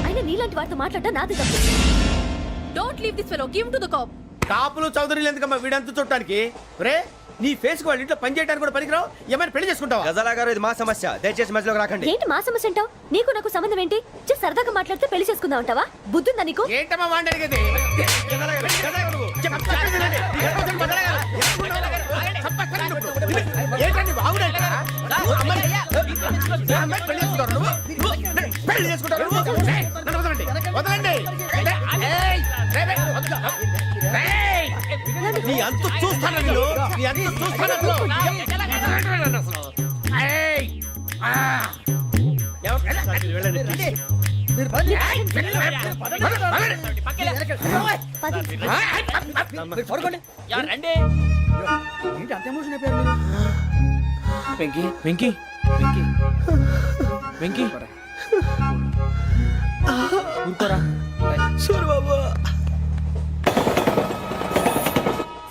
అయినా నీలాంటి వారితో మాట్లాడటం నాది తప్పు. Don't leave this fellow, give to the cop. కాపులు చౌదరులు ఎందుకమ్మా వీడంతా చూడటానికి? రే నీ ఫేస్ కు వాళ్ళ ఇంట్లో పని చేయడానికి కూడా పనికిరావు. ఏమైనా పెళ్లి చేసుకుంటావా? గజాలా గారు ఇది మా సమస్య, దయచేసి మధ్యలోకి రాకండి. ఏంటి మా సమస్య అంటావు? నీకు నాకు సంబంధం ఏంటి? జస్ట్ సరదాగా మాట్లాడితే పెళ్లి చేసుకుందాం అంటావా? బుద్ధుందా నీకు? ఏంటమ్మా వాడిని అడిగేది? ఏంటండి బాగుండేట? పెళ్లి చేసుకుంటారు నువ్వు? పెళ్లి చేసుకుంటారు నువ్వు? నన్ను వదలండి, వదలండి. ఏయ్, రేయ్, నీ అంతు చూస్తాను నేను, నీ అంతు చూస్తాను అసలు. ఏయ్, వెళ్ళండి. వెంకీ వెంకీ వెంకీ వెంకీ ఊరుకోరా.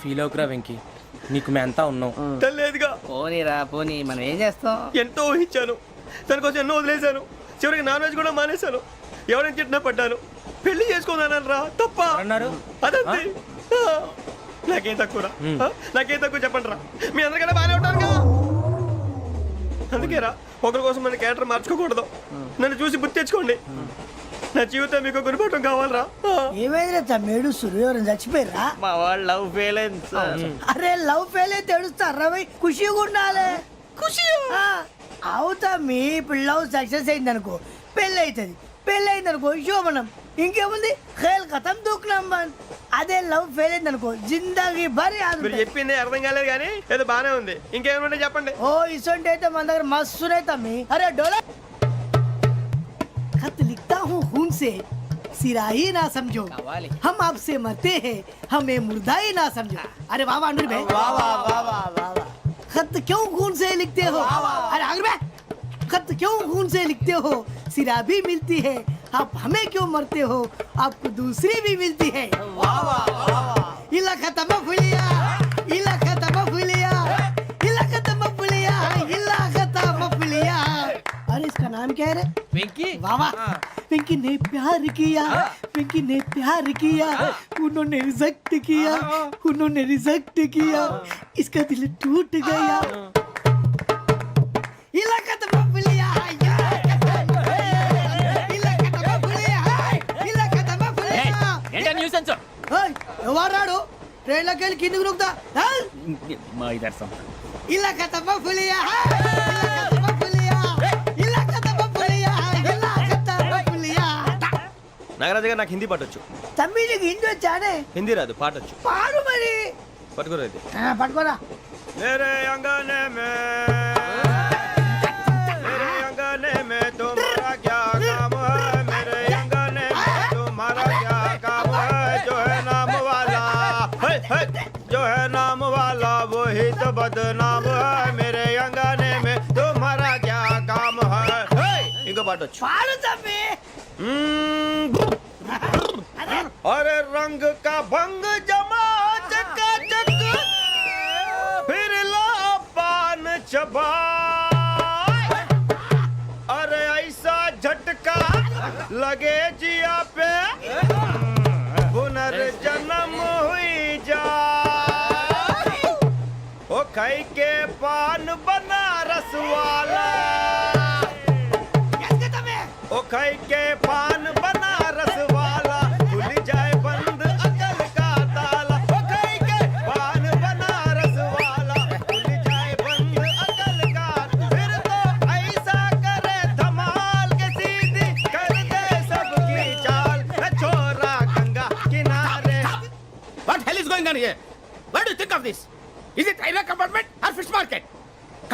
ఫీల్ అవుకురా వెంకీ, నీకు మేమంతా ఉన్నాం. లేదుగా పోనీరా పోనీ, మనం ఏం చేస్తాం? ఎంతో ఊహించాను, తన కోసం ఎన్నో వదిలేశాను, చివరికి నాన్ వెజ్ కూడా మానేశాను. ఎవరైనా తిట్టినా పడ్డాను, పెళ్లి చేసుకున్నాను రా. తప్ప అన్నారు అదంతే. నాకేం తక్కువ, నాకేం తక్కువ చెప్పండి రా. మీ అందరికన్నా బాగానే ఉంటారుగా. అందుకేరా ఒకరి కోసం మన క్యారెక్టర్ మార్చుకోకూడదు. నన్ను చూసి గుర్తు తెచ్చుకోండి. నా జీవితం మీకు గురిపటం కావాలరా. ఏమైందిరా తమ్మేడు సూర్యవరం చచ్చిపోయిరా? మా వాళ్ళు లవ్ ఫెయిల్ అయింది సార్. అరే లవ్ ఫెయిల్ అయితే ఏడుస్తారా? ఖుషిగా ఉండాలి. ఖుషి అవుతా. మీ ఇప్పుడు లవ్ సక్సెస్ అయింది అనుకో, పెళ్ళి అవుతుంది. పెళ్ళి అయింది అనుకో శోభనం. ఇంకేముంది, ఖేల్ కథం దూకునాం బంద్. అదే లవ్ ఫెయిల్ అయింది అనుకో జిందాగీ భారీ. మీరు చెప్పింది అర్థం కాలేదు కానీ ఏదో బానే ఉంది. ఇంకేమైనా చెప్పండి. ఓ ఇసొంటి అయితే మన దగ్గర మస్తునే తమ్మి. అరే డోలా खत लिखता हूँ खून से, सिरा ही ना समझो, हम आपसे मरते हैं, हमें मुर्दा ही ना समझो. अरे वाह वाह अनुर भाई, वाह वाह वाह वाह वाह. खत क्यों खून से लिखते हो? अरे अनुर भाई, खत क्यों खून से लिखते हो? सिरा भी मिलती है, आप हमें क्यों मरते हो? आपको दूसरी भी मिलती है. वाह वाह वाह. इला खत्म फुलिया, इला खत्म फुलिया, इला खत्म फुलिया, इला खत्म फुलिया. अरे इसका नाम क्या है रे? వెంకీ वाह वाह. पिंकी ने प्यार किया, पिंकी ने प्यार किया, उन्होंने रिजेक्ट किया, उन्होंने रिजेक्ट किया, इसका दिल टूट गया. इलाका तो बबलिया, इलाका तो बबलिया, इलाका तो बबलिया. ఏంటా న్యూసెన్స్? ఓయ్ ఎవరాడు? ట్రైన్ లోకి వెళ్ళి కిందకు నొక్కుతా. మా ఇదర్సం ఇలాకా तो बबलिया, इलाका तो बबलिया, इलाका तो बबलिया, इलाका तो बबलिया. నాగరాజు గారు నాకు హిందీ పాటొచ్చు. తమ్మి నీకు హిందీ వచ్చానే? హిందీ రాదు, పాటొచ్చు. పాడు మరి. పట్టుకోరు అయితే. పట్టుకోరా. मेरे अंगने में तुम्हारा क्या काम है? मेरे अंगने में तुम्हारा क्या काम है? जो है नाम वाला, जो है नाम वाला वही तो बदनाम है. मेरे अंगने में तुम्हारा क्या काम है? इनको बाटो పాడు తమ్మి. अरे रंग का भंग जमा चकाचक, फिर ला पान चबा. अरे ऐसा झटका लगे जिया पे, पुनर्जन्म हुई जा. ओ खाई के पान बनारस वाला, ओ खाई के पान बनारस वाला, खुल जाए बंद अकल का ताला. ओ खाई के पान बनारस वाला, खुल जाए बंद अकल का. फिर तो ऐसा करे धमाल के सीधी कर दे सबकी चाल. छोरा गंगा किनारे. What hell is going on here? What do you think of this? Is it railway compartment or fish market?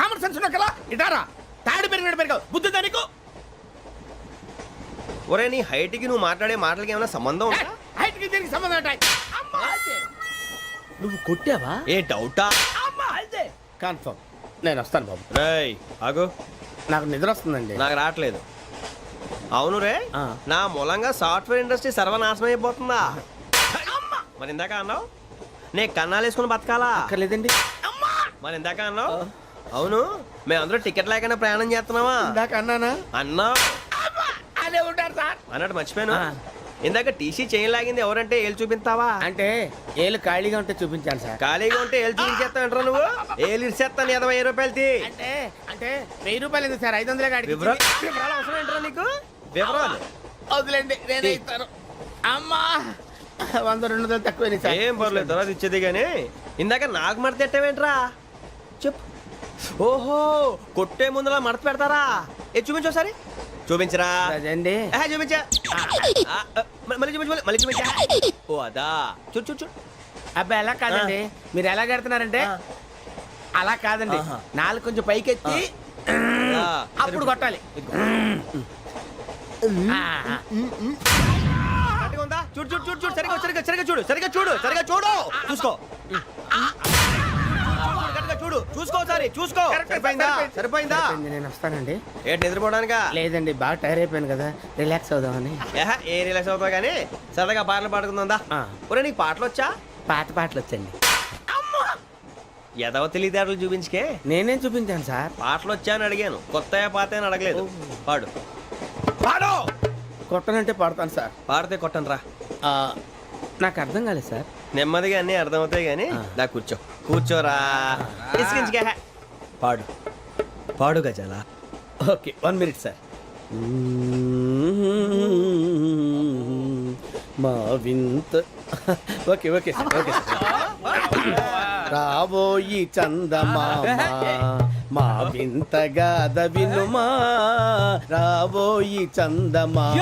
Common sense ఉన్న కదా ఇటారా. తాడు పెరిగావు బుద్ధి దానికి. ఒరే నీ హైట్ కి నువ్వు మాట్లాడే మాటలకి ఏమైనా సంబంధం ఉందా? హైట్ కి దీనికి సంబంధం ఉంటాయి. నువ్వు కొట్టావా? ఏ డౌటా? కన్ఫర్మ్. నేను వస్తాను బాబు. రేయ్ ఆగు, నాకు నిద్ర వస్తుందండి. నాకు రావట్లేదు. అవును రే, నా మూలంగా సాఫ్ట్వేర్ ఇండస్ట్రీ సర్వనాశనం అయిపోతుందా? మరి ఇందాక అన్నావు నే కన్నాలు వేసుకుని బతకాలా? అక్కర్లేదండి. మరి ఇందాక అన్నావు అవును మేమందరూ టికెట్ లేకుండా ప్రయాణం చేస్తున్నావా? ఇందాక అన్నానా? అన్నావు. అదే ఉంటారు సార్. అన్నట్టు మర్చిపోయాను ఇందాక టీసీ చేయి లాగింది ఎవరంటే ఏళ్ళు చూపిస్తావా? అంటే ఏళ్ళు ఖాళీగా ఉంటే చూపించాను సార్. ఖాళీగా ఉంటే ఏళ్ళు చూపించేస్తానంటారా నువ్వు? ఏళ్ళు ఇచ్చేస్తాను 20 రూపాయలది. అంటే అంటే 1000 రూపాయలు ఎందుకు సార్? 500 కాడికి వివరాలు అవసరం ఏంటరా నీకు? వివరాలు వదిలేండి, నేనే ఇస్తాను. అమ్మా 100 200 తక్కువ సార్. ఏం పర్లేదు, తర్వాత ఇచ్చేది కానీ ఇందాక నాకు మడత ఎట్టవేంట్రా చెప్పు. ఓహో, కొట్టే ముందులా మడత పెడతారా? ఏ చూపించు ఒకసారి. చూపించరా? అదండి. చూపించా. మళ్ళీ చూపించు, మళ్ళీ చూపించా. ఓ అదా, చూడు చూడు చూడు. అబ్బాయి ఎలా కాదండి, మీరు ఎలా కడుతున్నారంటే అలా కాదండి, నాలుగు కొంచెం పైకెత్తి అప్పుడు కొట్టాలి. కరెక్ట్గా ఉందా? చూడు చూడు చూడు చూడు, సరిగా సరిగా సరిగా చూడు, సరిగా చూడు, సరిగా చూడు, చూసుకో. కరెక్ట్గా చూడు, చూసుకో ఒకసారి, చూసుకో. సరిపోయిందా? సరిపోయిందా? నేను వస్తానండి. ఏంటి నిద్రపోవడానికా? లేదండి, బాగా టైర్ అయిపోయాను కదా, రిలాక్స్ అవుదామని. ఏ రిలాక్స్ అవుతావు కానీ సరదాగా పాటలు పాడుకుందా? ఒరే నీకు పాటలు వచ్చా? పాత పాటలు వచ్చండి. ఎదవ తెలివితేటలు చూపించుకే. నేనేం చూపించాను సార్? పాటలు వచ్చా అని అడిగాను, కొత్త పాత అని అడగలేదు. పాడు పాడు. కొట్టనంటే పాడతాను సార్. పాడితే కొట్టను రా. నాకు అర్థం కాలేదు సార్. నెమ్మదిగా అన్నీ అర్థమవుతాయి కానీ దా కూర్చో. కూర్చోరా. ఇసుకించుకే. పాడు పాడు గజాల. Okay, 1 minute sir. మా వింత. Okay okay sir, okay sir. రాబోయి చందమామ మా వింతగా వినుమా, రాబోయి చందమామ.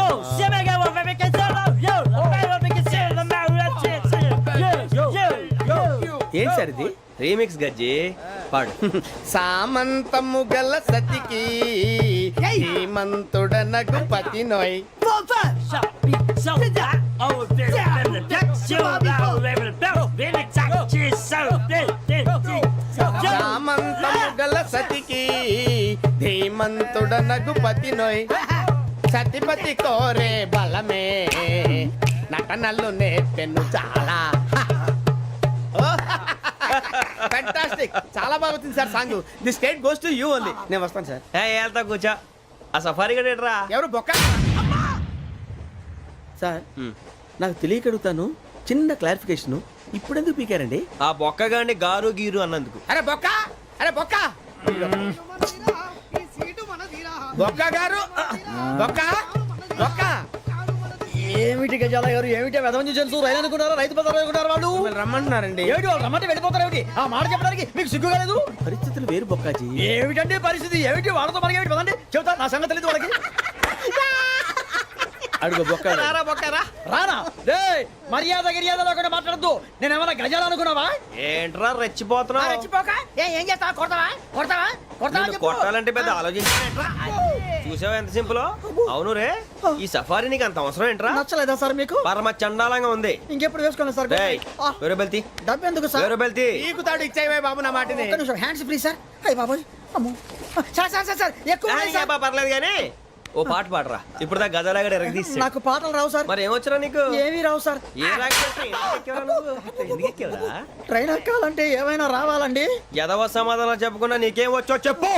ఏం సార్ ఇది? రీమిక్స్ గజ్జి. పాడు. సామంతము గల సతికి హేమంతుడనగు పతి నోయ్. సామంతము గల సతికి ధీమంతుడనగు పతి నోయ్. సతిపతి కోరే బలమే నటనలు నేర్పెను చాలా. ఫ్యాంటాస్టిక్, చాలా బాగా వచ్చింది sir song. The state goes to you only. నేను వస్తాను సార్. వెళ్తా కూర్చో. ఆ సఫారీ గడేట్రా. ఎవరు బొక్క సార్? నాకు తెలియక అడుగుతాను, చిన్న క్లారిఫికేషన్. ఇప్పుడు ఎందుకు పీకారండి? ఆ బొక్కగాండి గారు గీరు అన్నందుకు. అరే బొక్క, అరే బొక్క, బొక్క గారు, బొక్క బొక్క. ఏమిటి గజాల గారు, ఏమిటి వెదవని జంతువు? రైలు అనుకున్నారా? రైతు బజార్ అనుకున్నారా? వాళ్ళు రమ్మంటున్నారండి. ఏమిటి వాళ్ళు రమ్మంటే వెళ్ళిపోతారు? ఏమిటి ఆ మాట చెప్పడానికి మీకు సిగ్గు కాలేదు? పరిస్థితులు వేరు బొక్కాజీ. ఏమిటండి పరిస్థితి? ఏమిటి వాళ్ళతో మనకి ఏమిటి? పదండి చెబుతా, నా సంగతి తెలియదు వాళ్ళకి. అడుగు బొక్క. రారా బొక్కరా. రానా? రే మర్యాద గిర్యాద లేకుండా మాట్లాడద్దు. నేనేమన్నా గజాలు అనుకున్నావా? ఏంట్రా రెచ్చిపోతున్నావు? రెచ్చిపోక ఏం చేస్తావా? కొడతావా? కొడతావా? కొడతావా? నిన్ను కొట్టాలంటే పెద్ద ఆలోచించానేట్రా. చూసావా ఎంత సింపుల్? అవును రే, ఈ సఫారీ నీకు అంత అవసరం ఏంట్రా? నచ్చలేదా సార్ మీకు? పరమ చండాలంగా ఉంది. ఇంకెప్పుడు వేసుకోండి సార్. వేరే బెల్తి, డబ్బు ఎందుకు సార్? వేరే బెల్తి. నీకు తాడు ఇచ్చాయి బాబు నా మాటని. ఒక్క నిమిషం, హ్యాండ్స్ ఫ్రీ సార్. అయ్యి బాబోయ్, అమ్మో. సార్ సార్ సార్ సార్ ఎక్కువ ఉన్నాయి సార్. పర్లేదు కానీ ఓ పాట పాడరా. ఇప్పుడు దా గజాలగడ ఎరగదీసి. నాకు పాటలు రావు సార్. మరి ఏమొచ్చరా నీకు? ఏమీ రావు సార్. ఏ రాకెవరా? ట్రైన్ ఎక్కాలంటే ఏమైనా రావాలండి. ఎదవ సమాధానం చెప్పకుండా నీకేం వచ్చో చెప్పు.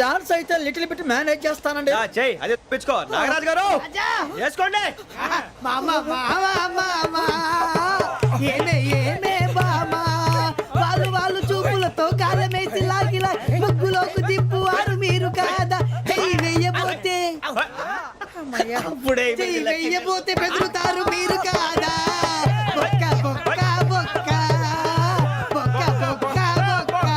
డాన్స్ అయితే లిటిల్ బిట్ మేనేజ్ చేస్తానండి. చెయ్యి, అదే తెప్పించుకో. నాగరాజు గారు వేసుకోండి. ఏమే ఏమే బామా, వాళ్ళు వాళ్ళు చూపులతో కాలమేసి లాగిలా ముగ్గులోకి తిప్పువారు మీరు కాదా? చెయ్యి వెయ్యబోతే చెయ్యి వెయ్యబోతే బెదురుతారు మీరు కాదా? బొక్క బొక్క బొక్క బొక్క బొక్క బొక్క.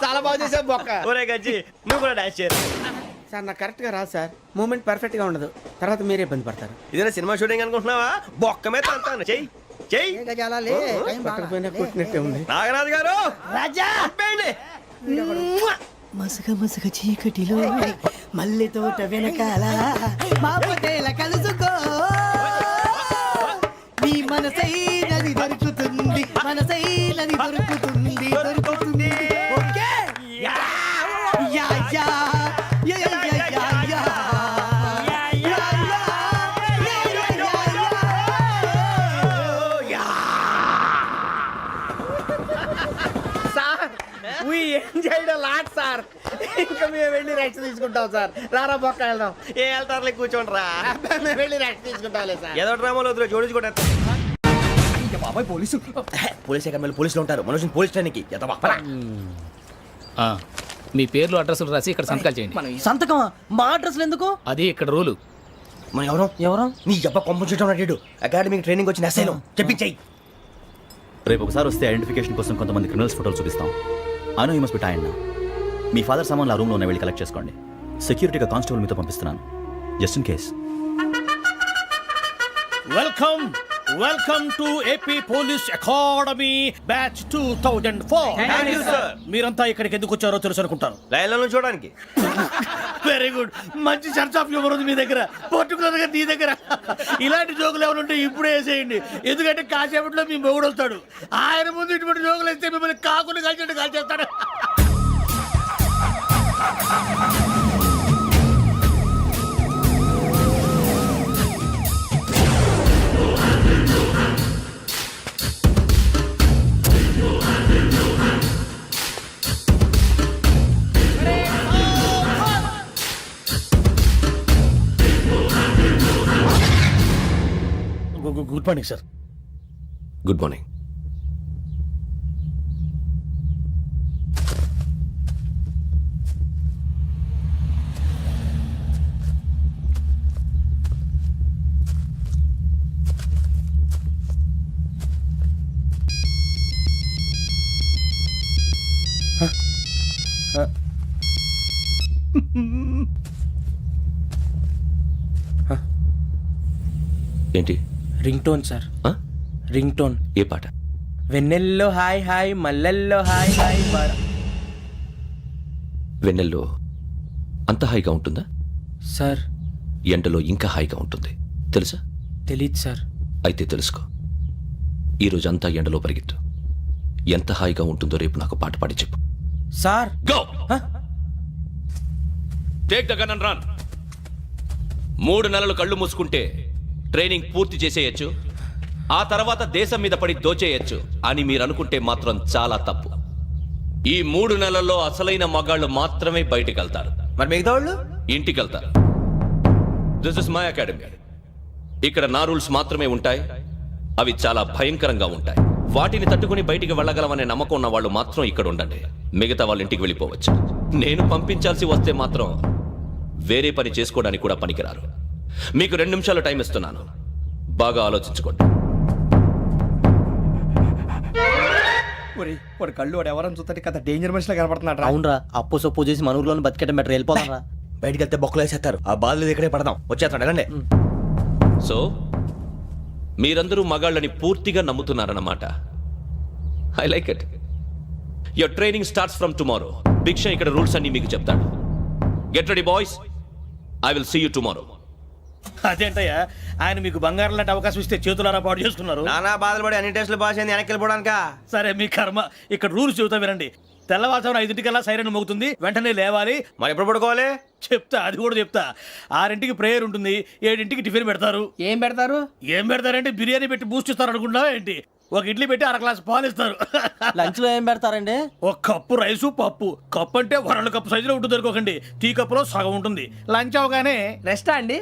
చాలా బాగా చేసావు బొక్క. ఒరే గజ్జి, నువ్వు కూడా డాన్స్ చేయరు. సార్ నాకు కరెక్ట్ గా రాదు సార్. మూమెంట్ పర్ఫెక్ట్ గా ఉండదు, తర్వాత మీరే ఇబ్బంది పడతారు. ఇదేనా సినిమా షూటింగ్ అనుకుంటున్నావా? బొక్క మీద అంటాను. చెయ్యి చెయ్యి. గజాలాలే టైం బాగా. పక్కన కొట్టినట్టే ఉంది. నాగరాజు గారు రాజా చెప్పండి. మసక మసక చీకటిలో మల్లె తోట వెనకాల మా పొదేల కలుసుకో. నీ మనసైనది దొరుకుతుంది, మనసైనది దొరుకుతుంది, దొరుకుతుంది. Okay yeah yeah yeah yeah yeah yeah yeah. We enjoyed lot sir. ఇంకా మేము వెళ్ళి రెస్ట్ తీసుకుంటాం సార్. రారా బొక్క వెళ్దాం. ఏ వెళ్తారులే కూర్చోండి రా. మేము వెళ్ళి రెస్ట్ తీసుకుంటాంలే సార్. ఏదో డ్రామాలో వద్దు జోడించుకుంటా. బాబాయ్ పోలీసు పోలీస్ అకాడమీలో పోలీసులు ఉంటారు. మనుషులు పోలీస్ ట్రైనింగ్కి మీ పేర్లు అడ్రస్లు రాసి ఇక్కడ సంతకాలు చేయండి. సంతకమా? మా అడ్రస్లు ఎందుకు? అది ఇక్కడ రూలు. మనం ఎవరు నీ అబ్బా పంపించడం అడిగాడు. అకాడమిక్ ట్రైనింగ్ వచ్చిన అసైలం చెప్పించాయి. రేపు ఒకసారి వస్తే ఐడెంటిఫికేషన్ కోసం కొంతమంది క్రిమినల్స్ ఫోటోలు చూపిస్తాం. I know you must be tired now. Me father సామాన్లు ఆ రూమ్లో ఉన్న వెళ్ళి కలెక్ట్ చేసుకోండి. సెక్యూరిటీగా కానిస్టేబుల్ మీతో పంపిస్తున్నాను, just in case. Welcome to AP police academy batch 2004. మీరంతా ఇక్కడికి ఎందుకు వచ్చారో తెలుసు అనుకుంటాను. లైన్లను చూడడానికి. వెరీ గుడ్, మంచి సెన్స్ ఆఫ్ హ్యూమర్ ఉంది మీ దగ్గర, పర్టికులర్ గా నీ దగ్గర. ఇలాంటి జోకులు ఏమైనా ఉంటే ఇప్పుడే వేసేయండి, ఎందుకంటే కాసేపట్లో మీ మొగుడు వస్తాడు. ఆయన ముందు ఇటువంటి జోకులు వేస్తే మిమ్మల్ని కాకుని కాల్చేట్టు కాల్చేస్తాడు. Good morning sir. Good morning. ఏంటి? Ring tone sir. Ring tone. ఏ పాట? వెన్నెల్లో హాయ్ హాయ్ మల్లెల్లో హాయ్ హాయ్. వెన్నెల్లో అంత హాయిగా ఉంటుందా సార్? ఎండలో ఇంకా హాయిగా ఉంటుంది తెలుసా? తెలీదు సార్. అయితే తెలుసుకో. ఈరోజు అంతా ఎండలో పరిగెత్తు. ఎంత హాయిగా ఉంటుందో రేపు నాకు పాట పాడి చెప్పు. Sir go. Take the gun and run. 3 నెలలు కళ్ళు మూసుకుంటే ట్రైనింగ్ పూర్తి చేసేయచ్చు, ఆ తర్వాత దేశం మీద పడి దోచేయచ్చు అని మీరు అనుకుంటే మాత్రం చాలా తప్పు. ఈ 3 నెలల్లో అసలైన మగాళ్ళు మాత్రమే బయటికి వెళ్తారు. మరి మిగతా వాళ్ళు ఇంటికి వెళ్తారు. This is my academy. ఇక్కడ నా రూల్స్ మాత్రమే ఉంటాయి. అవి చాలా భయంకరంగా ఉంటాయి. వాటిని తట్టుకుని బయటికి వెళ్ళగలమనే నమ్మకం ఉన్న వాళ్ళు మాత్రం ఇక్కడ ఉండండి. మిగతా వాళ్ళ ఇంటికి వెళ్ళిపోవచ్చు. నేను పంపించాల్సి వస్తే మాత్రం వేరే పని చేసుకోవడానికి కూడా పనికిరారు. మీకు 2 నిమిషాలు టైం ఇస్తున్నాను, బాగా ఆలోచించుకోండి. వాడు కళ్ళు వాడు ఎవరైనా చూస్తే కదా డేంజర్ మనిషిలో కనపడుతున్నాడు. అవునరా, అప్పు సొప్పు చేసి మన ఊర్లో బతికేట బెటర్ వెళ్ళిపోతారా. బయటికి వెళ్తే బొక్కలు వేసేస్తారు. ఆ బాధలు ఇక్కడే పడదాం. వచ్చేస్తాడు వెళ్ళండి. సో మీరందరూ మగాళ్ళని పూర్తిగా నమ్ముతున్నారన్నమాట. I like it. Your training starts from tomorrow. Bhiksha ఇక్కడ రూల్స్ అన్ని మీకు చెప్తాడు. Get ready boys, I will see you tomorrow. అదేంటయ్యా, ఆయన మీకు బంగారం లాంటి అవకాశం ఇస్తే చేతులారా పాటు చేసుకున్నారు. నానా బాధలు పడి అన్ని టెస్టులు పాస్ అయింది, వెనక్కి వెళ్ళిపోవడానికా? సరే మీ కర్మ. ఇక్కడ రూల్స్ చెబుతా వినండి. తెల్లవారుజామున 5 సైరన్ మోగుతుంది, వెంటనే లేవాలి. మరి ఎప్పుడు పడుకోవాలి? చెప్తా, అది కూడా చెప్తా. 6 ప్రేయర్ ఉంటుంది, 7 టిఫిన్ పెడతారు. ఏం పెడతారు? ఏం పెడతారంటే బిర్యానీ పెట్టి బూస్ట్ ఇస్తారు అనుకుంటున్నావా ఏంటి? ఒక ఇడ్లీ పెట్టి 1 గ్లాస్ పాలు ఇస్తారు. లంచ్ లో ఏం పెడతారండి? 1 కప్పు రైసు పప్పు. కప్పు అంటే 2 కప్పు సైజులో ఉంటుంది అనుకోకండి. టీ కప్పులో సగం ఉంటుంది. లంచ్ అవగానే రెస్టా అండి?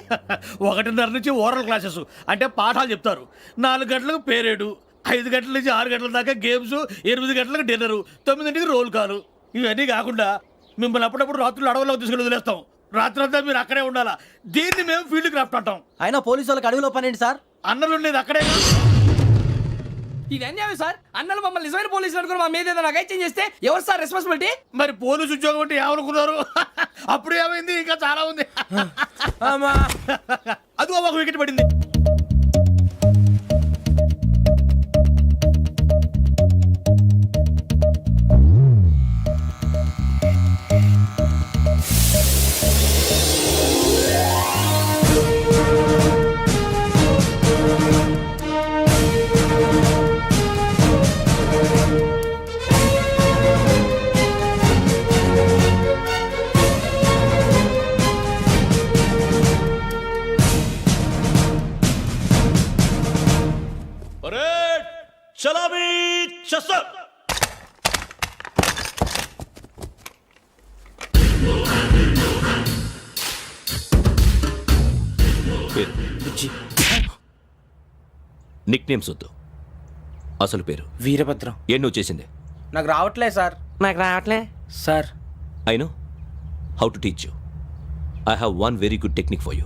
1:30 నుంచి ఓరల్ క్లాసెస్ అంటే పాఠాలు చెప్తారు. 4 గంటలకు పేరేడు, 5 గంటల నుంచి 6 గంటల దాకా గేమ్స్, 8 గంటలకు డిన్నరు, 9ంటికి రోల్ కాలు. ఇవన్నీ కాకుండా మిమ్మల్ని అప్పుడప్పుడు రాత్రులు అడవుల్లో తీసుకెళ్ళి వదిలేస్తాం. రాత్రంతా మీరు అక్కడే ఉండాలా. దీన్ని మేము ఫీల్డ్ క్రాఫ్ట్ అంటాం. అయినా పోలీసు వాళ్ళకి అడవిలో పని ఏంటి సార్? అన్నలు ఉండేది అక్కడే. ఇది అన్యాయం సార్. అన్నలు మమ్మల్ని నిజమైన పోలీసులు అనుకుని మా మీద ఏదైనా అగైత్యం చేస్తే ఎవరు సార్ రెస్పాన్సిబిలిటీ? మరి పోలీసు ఉద్యోగం అంటే ఏమనుకున్నారు? అప్పుడు ఏమైంది, ఇంకా చాలా ఉంది. అది ఒక వికెట్ పడింది. నిక్ నేమ్స్ వద్దు, అసలు పేరు. వీరభద్రం. ఏం నువ్వు చేసింది? నాకు రావట్లే సార్. నాకు రావట్లే sir. I know how to teach you. I have one very good technique for you.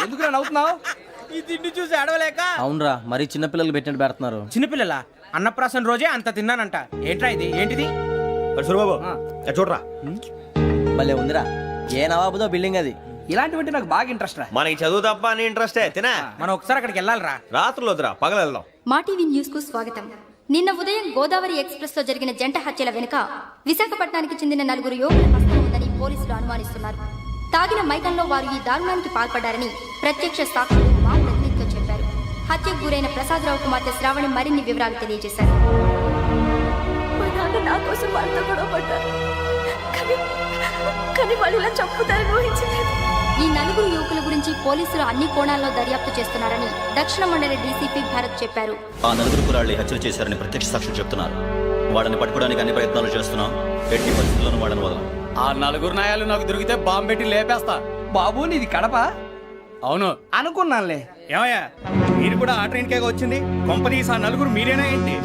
ఎందుకు నవ్వుతున్నావు? ఈ తిండి చూసి అడవలేక. అవునరా, మరి చిన్నపిల్లలు పెట్టినట్టు పెడుతున్నారు. చిన్నపిల్లల అన్నప్రాసన రోజే అంత తిన్నానంట. ఏంట్రా ఇది? ఏంటిది? సూరిబాబు చూడరా, భలే ఉందిరా. ఏ నవాబుదో బిల్డింగ్ అది. ఇలాంటివంటే నాకు బాగా ఇంట్రెస్ట్ రా. మనకి చదువు తప్ప అని ఇంట్రెస్టే. తినా మనం ఒకసారి అక్కడికి వెళ్ళాలిరా. రాత్రులు వద్దురా, పగలు వెళ్దాం. మా టీవీ న్యూస్ కు స్వాగతం. నిన్న ఉదయం గోదావరి ఎక్స్ప్రెస్ లో జరిగిన జంట హత్యల వెనుక విశాఖపట్నానికి చెందిన 4 యువకుల హస్తం ఉందని పోలీసులు అనుమానిస్తున్నారు. తాగిన మైకంలో వారు ఈ దారుణానికి పాల్పడ్డారని ప్రత్యక్ష సాక్షులు మా ప్రతినిధితో చెప్పారు. హత్యకు గురైన ప్రసాదరావు కుమార్తె శ్రావణి మరిన్ని వివరాలు తెలియజేశారు. నా కోసం వాళ్ళతో గొడవ పడ్డారు, కానీ వాళ్ళు ఇలా చంపుతారని ఊహించలేదు. ఈ 4 యువకుల గురించి పోలీసులు అన్ని కోణాల్లో దర్యాప్తు చేస్తున్నారని దక్షిణ మండలి డీసీపీ భరత్ చెప్పారు. ఆ 4 కురాళ్ళు హత్యలు చేశారని ప్రత్యక్ష సాక్షులు చెప్తున్నారు. వాళ్ళని పట్టుకోవడానికి అన్ని ప్రయత్నాలు చేస్తున్నాం. ఎట్టి పరిస్థితుల్లోనూ వాళ్ళని వదలం. ఆ 4 నాయాలు నాకు దొరికితే బాంబు పెట్టి లేపేస్తా. బాబు నీది కడప? అవును అనుకున్నానులే. ఏమయ్యా, మీరు కూడా ఆ ట్రైన్ కేగా వచ్చింది? కంపెనీస్ ఆ 4 మీరేనా ఏంటి?